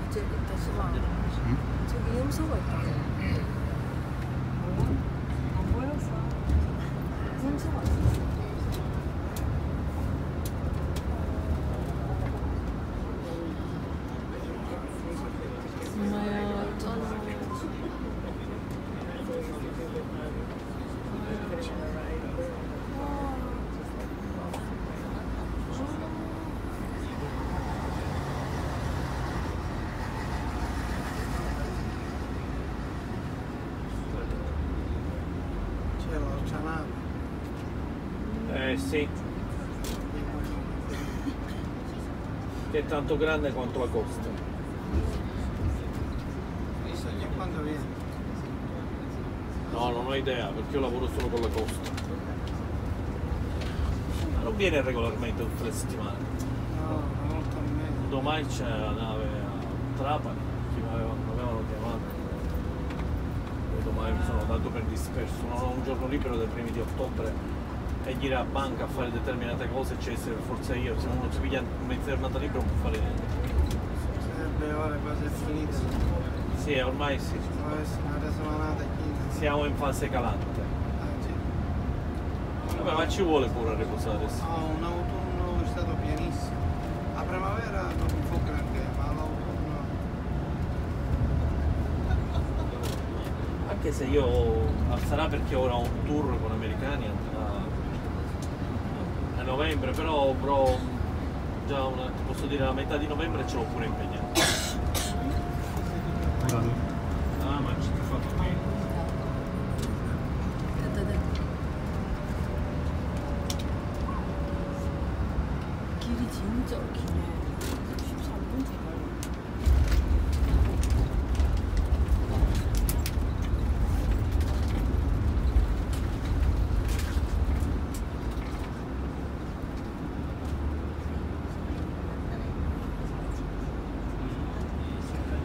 [SPEAKER 2] 저기 있다, 수아. 저기 염소가 있다. 안 보였어. 염소가 있어. 엄마야, 짠.
[SPEAKER 6] Sì. Che è tanto grande quanto la costa.
[SPEAKER 9] Quando viene?
[SPEAKER 6] No, non ho idea, perché io lavoro solo con la costa. Ma non viene regolarmente tutte le settimane.
[SPEAKER 9] No, una volta al mese.
[SPEAKER 6] Domani c'è la nave a Trapani, che mi avevano chiamato. E domani mi sono dato per disperso. Non ho un giorno libero dai primi di ottobre e ieri a banca a fare determinate cose c'è essere forse io, se uno si piglia mezza giornata libera non può fare niente.
[SPEAKER 9] Sarebbe ora quasi è finita.
[SPEAKER 6] Sì, ormai sì.
[SPEAKER 9] Adesso non è chi.
[SPEAKER 6] Siamo in fase calante.
[SPEAKER 9] Sì.
[SPEAKER 6] Vabbè, ma ci vuole pure a riposare adesso.
[SPEAKER 9] No, un autunno è stato pienissimo. La primavera non fu granché, ma l'autunno.
[SPEAKER 6] Anche se io, sarà perché ora ho un tour con americani a novembre, però avrò già ti posso dire la metà di novembre ce l'ho pure impegnato. Ah, ma ci ho fatto bene.
[SPEAKER 2] 길이 진짜 기네. 13분 지나요.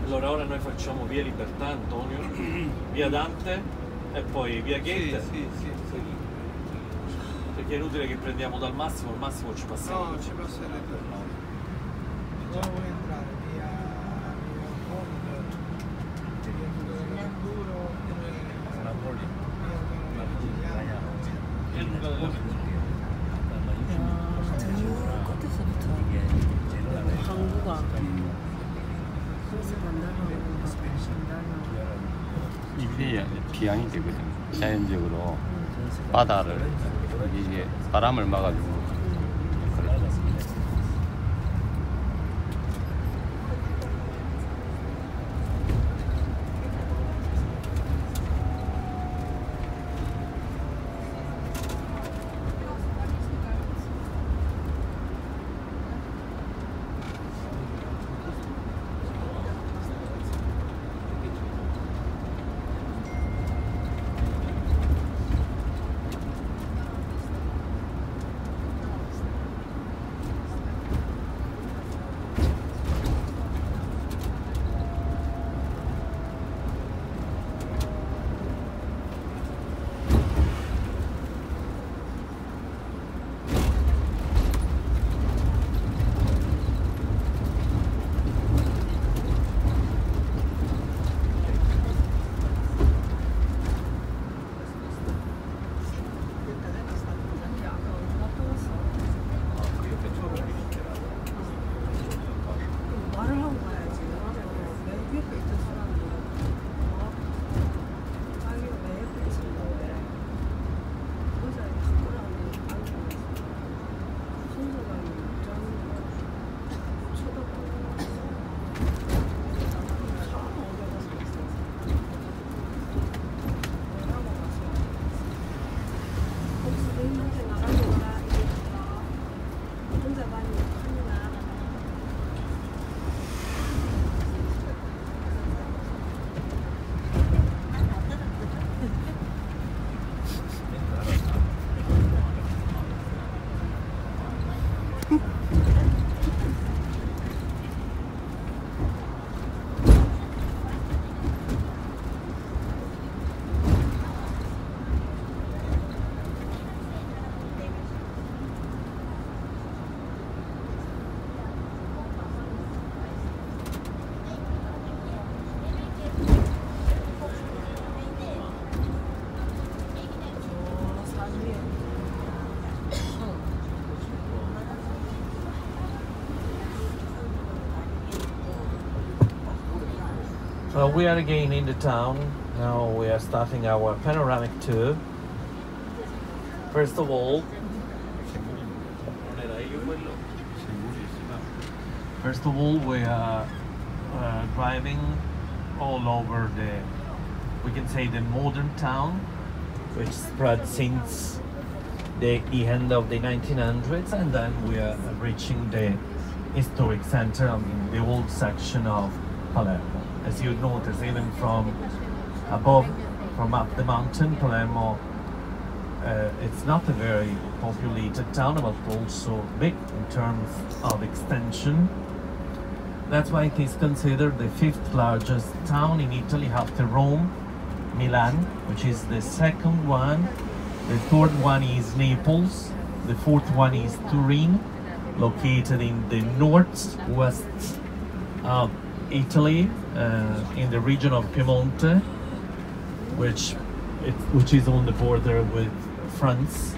[SPEAKER 6] Allora ora noi facciamo via Libertà Antonio, via Dante e poi via Goethe.
[SPEAKER 9] Sì.
[SPEAKER 6] Perché è inutile che prendiamo dal Massimo, al Massimo ci passiamo.
[SPEAKER 9] No, ci passerete. Dove vuoi entrare? Via
[SPEAKER 2] 끝에서부터 항구가 그래서 만나는
[SPEAKER 5] 이게 비양이 되거든. 자연적으로 바다를 이게 바람을 막아주고 그렇죠.
[SPEAKER 6] So we are again in the town. Now we are starting our panoramic tour. First of all, we are driving all over we can say the modern town, which spread since the end of the 1900s, and then we are reaching the historic center, I mean the old section of Palermo. As you notice, even from above, from up the mountain, Palermo, it's not a very populated town, but also big in terms of extension. That's why it is considered the 5th largest town in Italy after Rome, Milan, which is the second one. The third one is Naples. The fourth one is Turin, located in the northwest of Italy, in the region of Piemonte, which is on the border with France.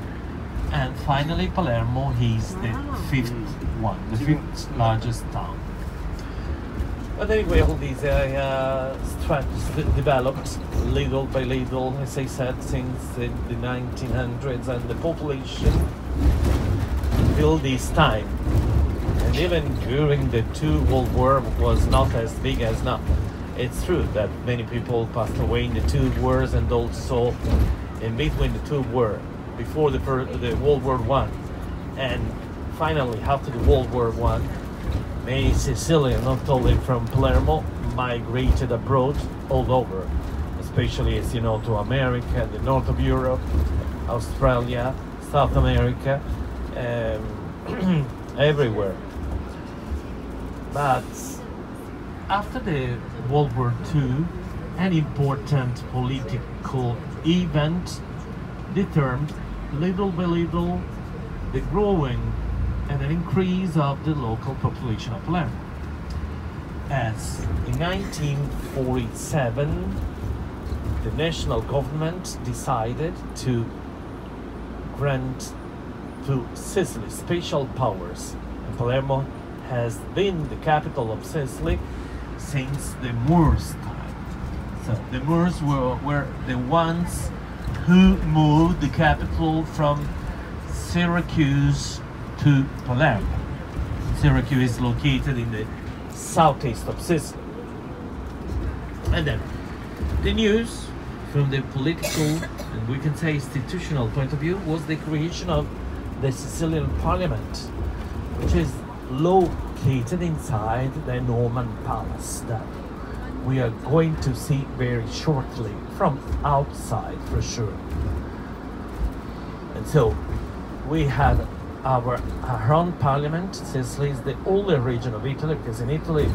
[SPEAKER 6] And finally, Palermo is the 5th one, the 5th largest town. But anyway, all these areas developed little by little, as I said, since the 1900s, and the population till this time, and even during the two World Wars, was not as big as now. It's true that many people passed away in the two wars, and also in between the two wars, before the World War I, and finally after the World War I. Many Sicilians, not only from Palermo, migrated abroad all over, especially, as you know, to America, the north of Europe, Australia, South America, everywhere. But after the World War II, an important political event determined little by little the growing and an increase of the local population of Palermo. As in 1947, the national government decided to grant to Sicily special powers. And Palermo has been the capital of Sicily since the Moors' time. So the Moors were the ones who moved the capital from Syracuse to Palermo. Syracuse is located in the southeast of Sicily. And then the news from the political and we can say institutional point of view was the creation of the Sicilian Parliament, which is located inside the Norman Palace that we are going to see very shortly from outside for sure. And so we had our own parliament. Sicily is the only region of Italy, because in Italy,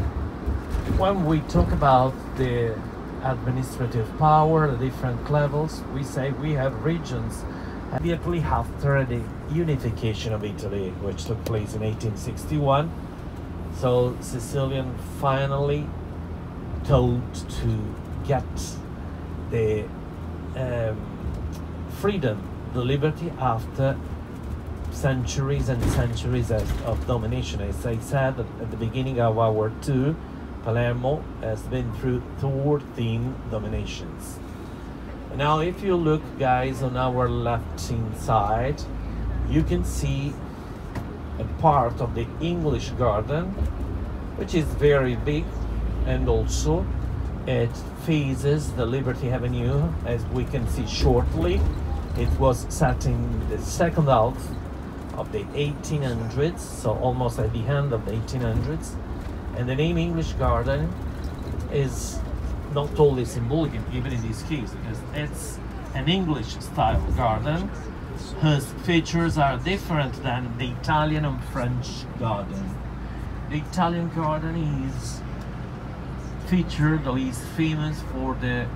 [SPEAKER 6] when we talk about the administrative power, the different levels, we say we have regions. Immediately after the unification of Italy, which took place in 1861, so Sicilian finally told to get the freedom, the liberty after centuries and centuries of domination. As I said at the beginning of our tour, Palermo has been through 14 dominations. Now if you look, guys, on our left-hand side, you can see a part of the English Garden, which is very big, and also it faces the Liberty Avenue, as we can see shortly. It was set in the second half of the 1800s, so almost at the end of the 1800s. And the name English Garden is not only symbolic, even in this case, because it's an English style garden whose features are different than the Italian and French garden. The Italian garden is featured, or is famous for the,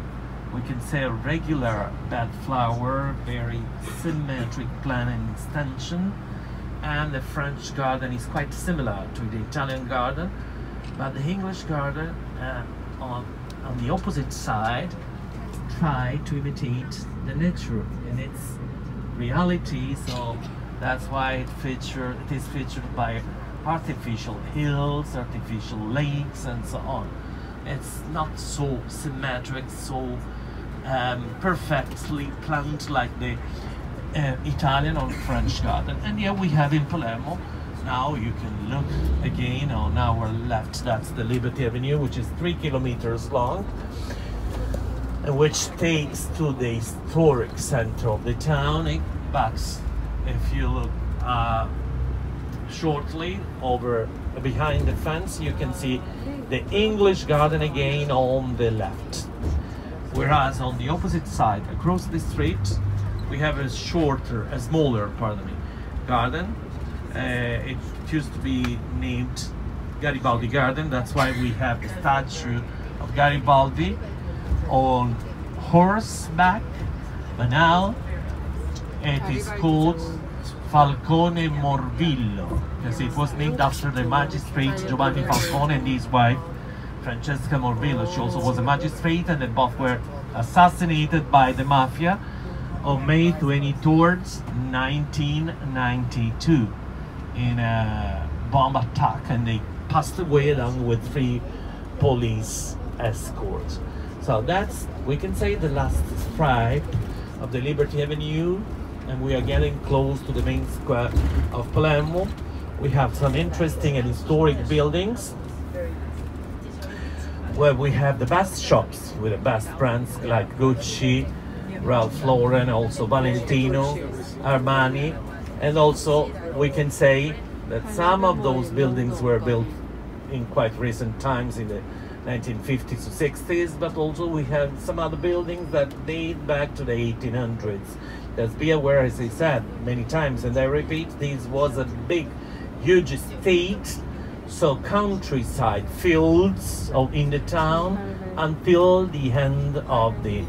[SPEAKER 6] we can say, regular bed flower, very symmetric plan and extension. And the French garden is quite similar to the Italian garden, but the English garden on the opposite side try to imitate the nature in its reality, so that's why it is featured by artificial hills, artificial lakes, and so on. It's not so symmetric, so perfectly planned like the Italian or French garden. And here we have in Palermo. Now you can look again on our left. That's the Liberty Avenue, which is 3 kilometers long, and which takes to the historic center of the town. But if you look shortly over behind the fence, you can see the English garden again on the left. Whereas on the opposite side, across the street, we have a smaller, garden. It used to be named Garibaldi Garden. That's why we have the statue of Garibaldi on horseback. But now it is called Falcone Morvillo, because it was named after the magistrate Giovanni Falcone and his wife Francesca Morvillo. She also was a magistrate, and they both were assassinated by the mafia on May 23rd, 1992 in a bomb attack, and they passed away along with 3 police escorts. So that's, we can say, the last stripe of the Liberty Avenue, and we are getting close to the main square of Palermo. We have some interesting and historic buildings where we have the best shops with the best brands like Gucci, Ralph Lauren, also Valentino, Armani, and also we can say that some of those buildings were built in quite recent times, in the 1950s to 60s, but also we have some other buildings that date back to the 1800s. Just be aware, as I said many times, and I repeat, this was a big, huge estate, so countryside fields in the town until the end of the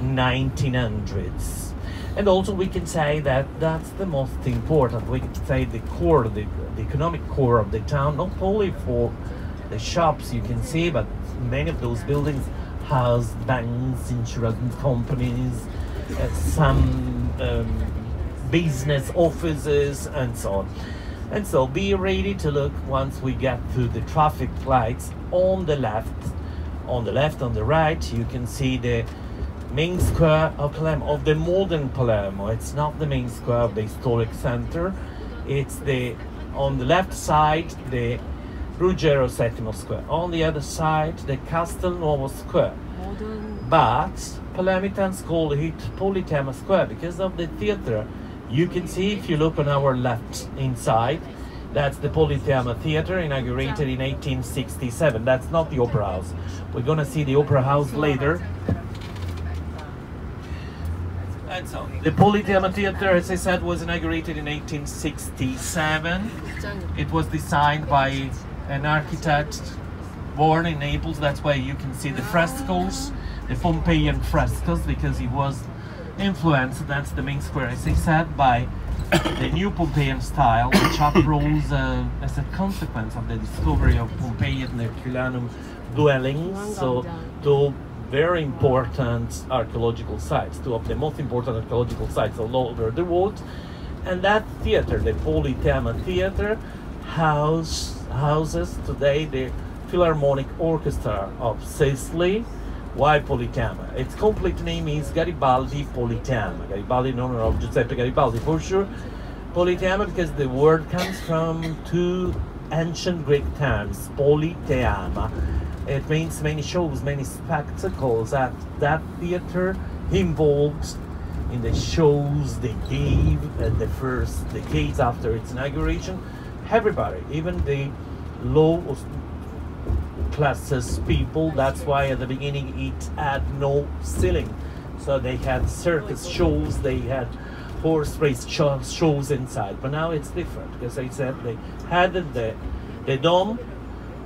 [SPEAKER 6] 1900s. And also we can say that that's the most important. We can say the core, the economic core of the town, not only for the shops you can see, but many of those buildings house banks, insurance companies, some business offices, and so on. And so be ready to look once we get to the traffic lights on the left. On the left, on the right, you can see the main square of Palermo, of the modern Palermo. It's not the main square of the historic center. It's on the left side, the Ruggero Settimo Square. On the other side, the Castelnuovo Square. But Palermitans call it Politeama Square because of the theater. You can see, if you look on our left inside, that's the Politeama Theater, inaugurated in 1867. That's not the Opera House. We're gonna see the Opera House later. And so, the Politeama Theater, as I said, was inaugurated in 1867. It was designed by an architect born in Naples. That's why you can see the frescoes, the Pompeian frescoes, because he was influenced, that's the main square, as I said, by the new Pompeian style, which uprose as a consequence of the discovery of Pompeian Herculanum dwellings. So, two very important archaeological sites, 2 of the most important archaeological sites all over the world. And that theater, the Politeama Theater, houses today the Philharmonic Orchestra of Sicily. Why Politeama? Its complete name is Garibaldi Politeama. Garibaldi in honor of Giuseppe Garibaldi, for sure. Politeama because the word comes from 2 ancient Greek terms, politeama. It means many shows, many spectacles. That theater involved in the shows they gave at the first decades after its inauguration. Everybody, even the low classes people, that's why at the beginning it had no ceiling. So they had circus shows, they had horse race shows inside. But now it's different, because I said they had the dome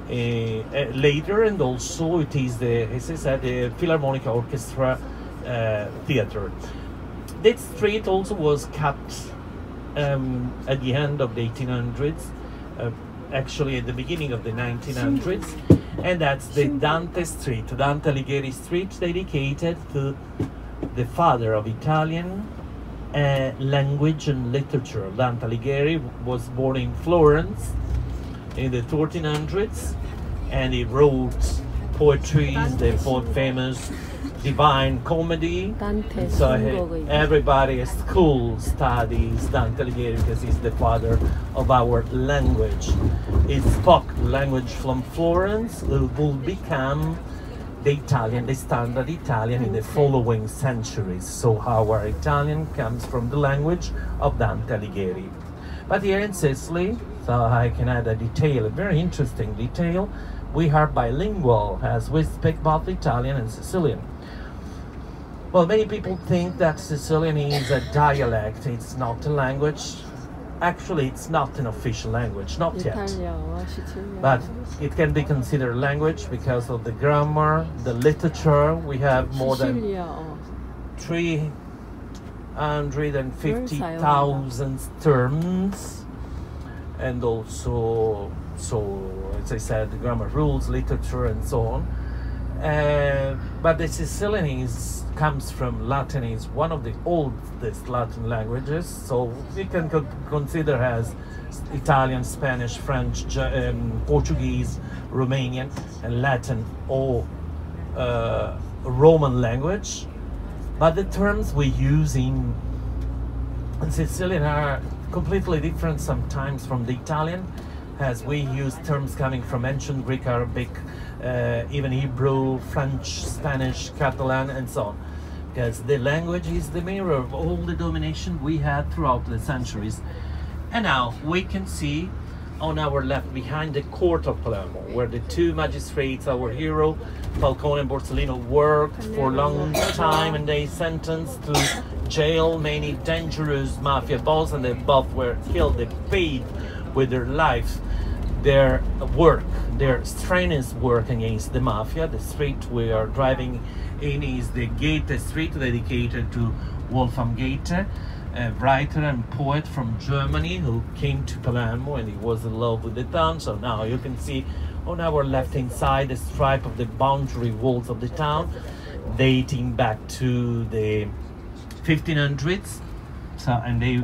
[SPEAKER 6] later, and also it is as I said, the Philharmonic Orchestra theater. That street also was kept at the end of the 1800s, actually at the beginning of the 1900s, and that's the Dante Street, Dante Alighieri Street, dedicated to the father of Italian language and literature. Dante Alighieri was born in Florence in the 1300s, and he wrote poetries, the poet famous Divine Comedy.
[SPEAKER 2] Dante,
[SPEAKER 6] So
[SPEAKER 2] 순곡의
[SPEAKER 6] everybody at school studies Dante Alighieri because he's the father of our language. He spoke language from Florence, will become the Italian, the standard Italian in the following centuries. So our Italian comes from the language of Dante Alighieri. But here in Sicily, so I can add a detail, a very interesting detail, we are bilingual as we speak both Italian and Sicilian. Well, many people think that Sicilian is a dialect, it's not a language. Actually, it's not an official language, not yet.
[SPEAKER 2] 이탈리아와 시칠리아.
[SPEAKER 6] But it can be considered language because of the grammar, the literature. We have more than
[SPEAKER 2] 시칠리아.
[SPEAKER 6] 350,000 terms, and also, so as I said, the grammar rules, literature, and so on. But the Sicilian comes from Latin, is one of the oldest Latin languages, so we can consider as Italian, Spanish, French, Portuguese, Romanian, and Latin, or Roman language. But the terms we use in Sicilian are completely different sometimes from the Italian, as we use terms coming from ancient Greek, Arabic, even Hebrew, French, Spanish, Catalan, and so on. Because the language is the mirror of all the domination we had throughout the centuries. And now we can see on our left behind the court of Palermo, where the two magistrates, our hero, Falcone and Borsellino, worked for a long time, and they sentenced to jail many dangerous mafia bosses, and they both were killed. They paid with their life their work, their strenuous work against the mafia. The street we are driving in is the Goethe Street, dedicated to Wolfgang Goethe, a writer and poet from Germany who came to Palermo, and he was in love with the town. So now you can see on our left hand side the stripe of the boundary walls of the town, dating back to the 1500s. So, and they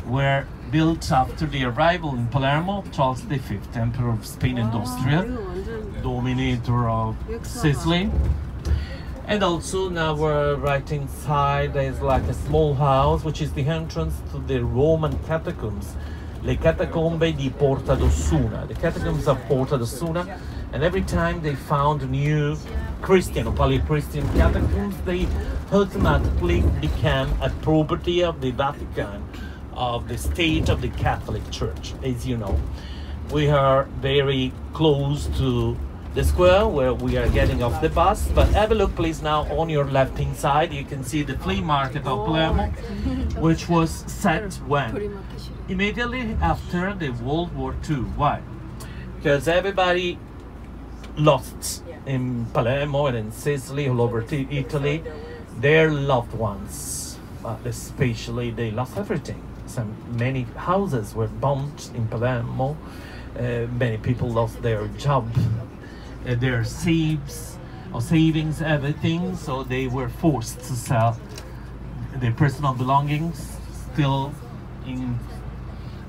[SPEAKER 6] were built after the arrival in Palermo of Charles V, Emperor of Spain and Austria, dominator of Sicily. And also on our right hand side there's like a small house which is the entrance to the Roman catacombs, Le Catacombe di Porta d'Ossuna, the catacombs of Porta d'Ossuna. And every time they found new Christian or Paleochristian catacombs, they automatically became a property of the Vatican, of the state of the Catholic Church. As you know, we are very close to the square where we are getting off the bus, but have a look please now on your left hand side. You can see the flea market of Palermo, which was set when? Immediately after the World War II. Why? Because everybody lost in Palermo and in Sicily, all over Italy, their loved ones, but especially they lost everything. Many houses were bombed in Palermo, many people lost their job, their savings, everything, so they were forced to sell their personal belongings, still in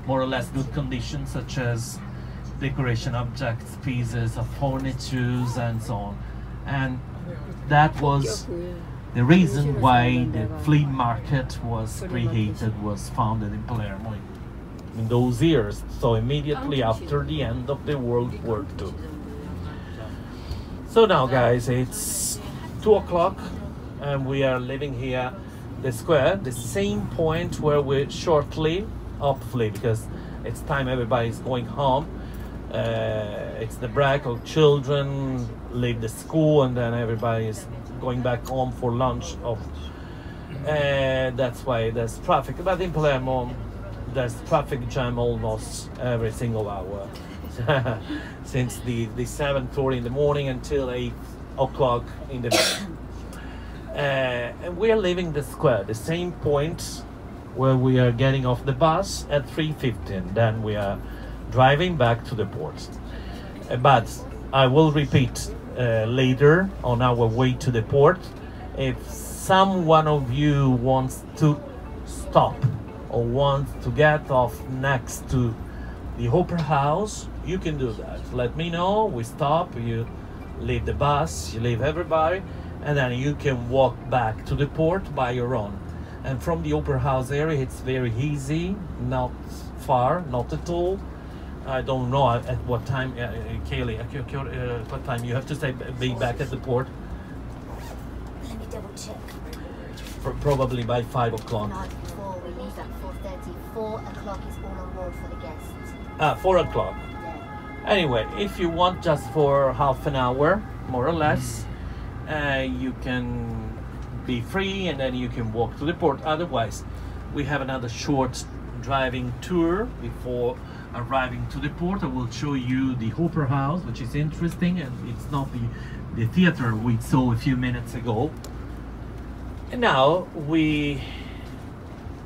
[SPEAKER 6] more or less good condition, such as decoration objects, pieces of furniture, and so on. And that was the reason why the flea market was created, was founded in Palermo in those years, so immediately after the end of the World War II. So now guys, it's 2 o'clock and we are leaving here the square, the same point where we shortly, hopefully, because it's time everybody's going home, it's the break of children leave the school and then everybody is going back home for lunch. That's why there's traffic, but in Palermo there's traffic jam almost every single hour. Since the 7:30 in the morning until 8 o'clock in the night. And we are leaving the square, the same point where we are getting off the bus at 3:15. Then we are driving back to the port. But I will repeat later on our way to the port, if someone of you wants to stop or wants to get off next to the Opera House, you can do that. Let me know, we stop, you leave the bus, you leave everybody, and then you can walk back to the port by your own. And from the Opera House area, it's very easy, not far, not at all. I don't know at what time, Kaylee, what time you have to be back at the port?
[SPEAKER 10] Let me double check.
[SPEAKER 6] Probably by 5 o'clock.
[SPEAKER 10] Night before, we leave at 4:30. 4 o'clock is all on board for the guests.
[SPEAKER 6] 4 o'clock.
[SPEAKER 10] Yeah.
[SPEAKER 6] Anyway, if you want just for half an hour, more or less, you can be free and then you can walk to the port. Otherwise, we have another short driving tour before arriving to the port. I will show you the Opera House, which is interesting, and it's not the theater we saw a few minutes ago. And now we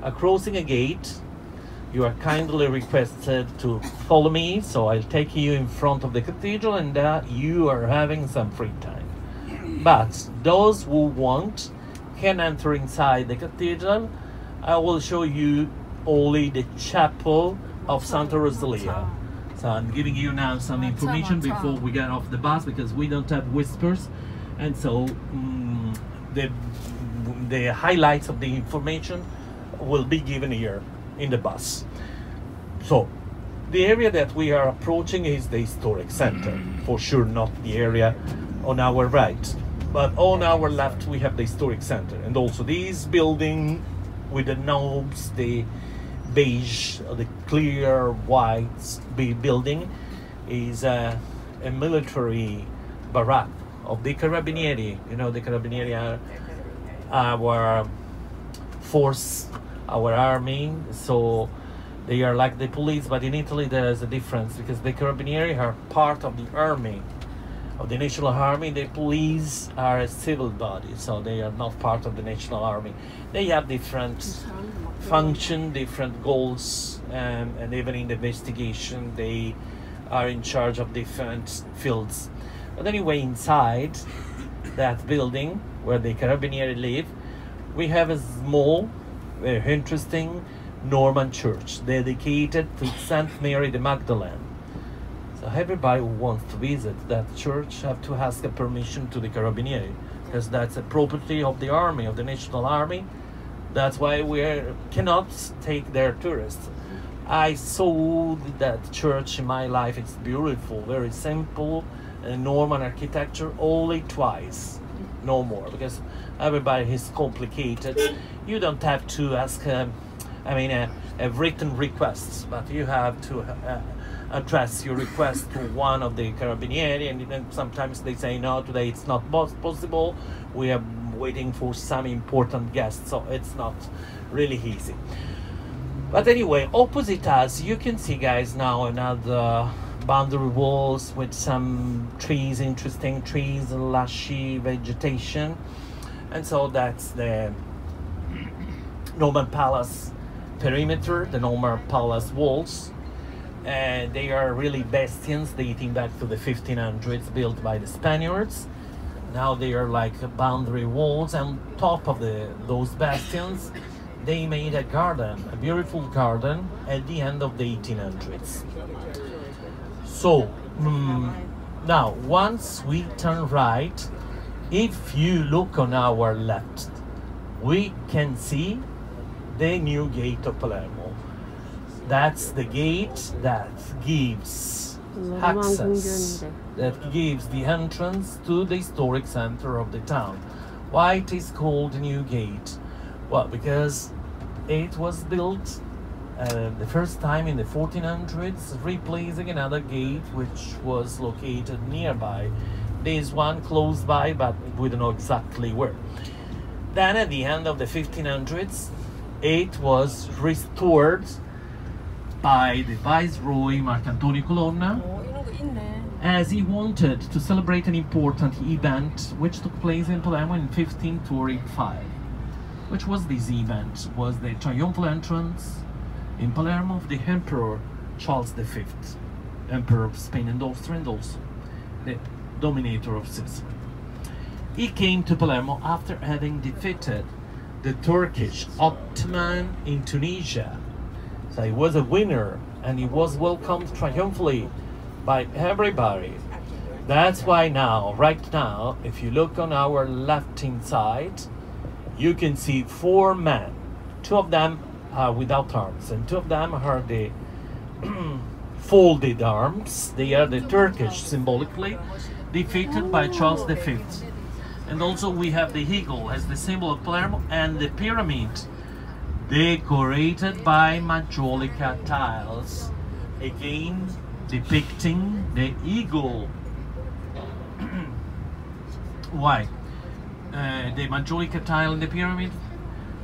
[SPEAKER 6] are crossing a gate. You are kindly requested to follow me, so I'll take you in front of the cathedral, and you are having some free time. But those who want can enter inside the cathedral. I will show you only the chapel of Santa Rosalia. So I'm giving you now some information before we get off the bus, because we don't have whispers, and so the highlights of the information will be given here in the bus. So the area that we are approaching is the historic center, for sure not the area on our right, but on our left we have the historic center, and also this building with the knobs, the beige, the clear white building is a military barrack of the Carabinieri. You know, the Carabinieri are our force, our army, so they are like the police, but in Italy there is a difference, because the Carabinieri are part of the army, of the national army. The police are a civil body, so they are not part of the national army. They have different function, different goals, and even in the investigation they are in charge of different fields. But anyway, inside that building where the Carabinieri live, we have a small, very interesting Norman church dedicated to Saint Mary the Magdalene. So everybody who wants to visit that church have to ask a permission to the Carabinieri, because that's a property of the army, of the national army. That's why we cannot take their tourists. I saw that church in my life. It's beautiful, very simple, Norman architecture, only twice, no more, because everybody is complicated. You don't have to ask, a written request, but you have to address your request to one of the Carabinieri, and then sometimes they say, no, today it's not possible, we are waiting for some important guests, so it's not really easy. But anyway, opposite us you can see, guys, now another boundary walls with some trees, interesting trees, lushy vegetation, and so that's the Norman Palace perimeter, the Norman Palace walls. And they are really bastions dating back to the 1500s, built by the Spaniards. Now they are like boundary walls, and on top of those bastions they made a garden, a beautiful garden, at the end of the 1800s. So now once we turn right, if you look on our left, we can see the new gate of Palermo. That's the gate that gives access, that gives the entrance to the historic center of the town. Why it is called New Gate? Well, because it was built the first time in the 1400s, replacing another gate which was located nearby. There's one close by, but we don't know exactly where. Then at the end of the 1500s, it was restored by the Viceroy Marcantonio Colonna, as he wanted to celebrate an important event which took place in Palermo in 1535. Which was this event? Was the triumphal entrance in Palermo of the Emperor Charles V, Emperor of Spain and Austria, and also the dominator of Sicily. He came to Palermo after having defeated the Turkish Ottoman in Tunisia. So he was a winner, and he was welcomed triumphantly by everybody. That's why now, right now, if you look on our left-hand side, you can see 4 men. 2 of them are without arms, and 2 of them are the folded arms. They are the Turkish, symbolically, defeated by Charles V. And also we have the eagle as the symbol of Palermo, and the pyramid decorated by Majolica tiles, again depicting the eagle. Why? The Majolica tile in the pyramid?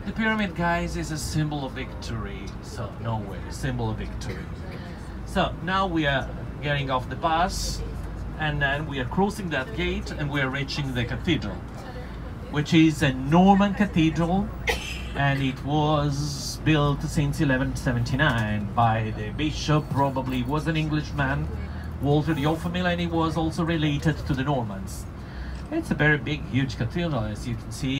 [SPEAKER 6] The pyramid, guys, is a symbol of victory. So, no way, a symbol of victory. So, now we are getting off the bus, and then we are crossing that gate, and we are reaching the cathedral, which is a Norman cathedral, and it was built since 1179 by the bishop, probably was an Englishman, Walter the Offermill, and he was also related to the Normans. It's a very big, huge cathedral, as you can see.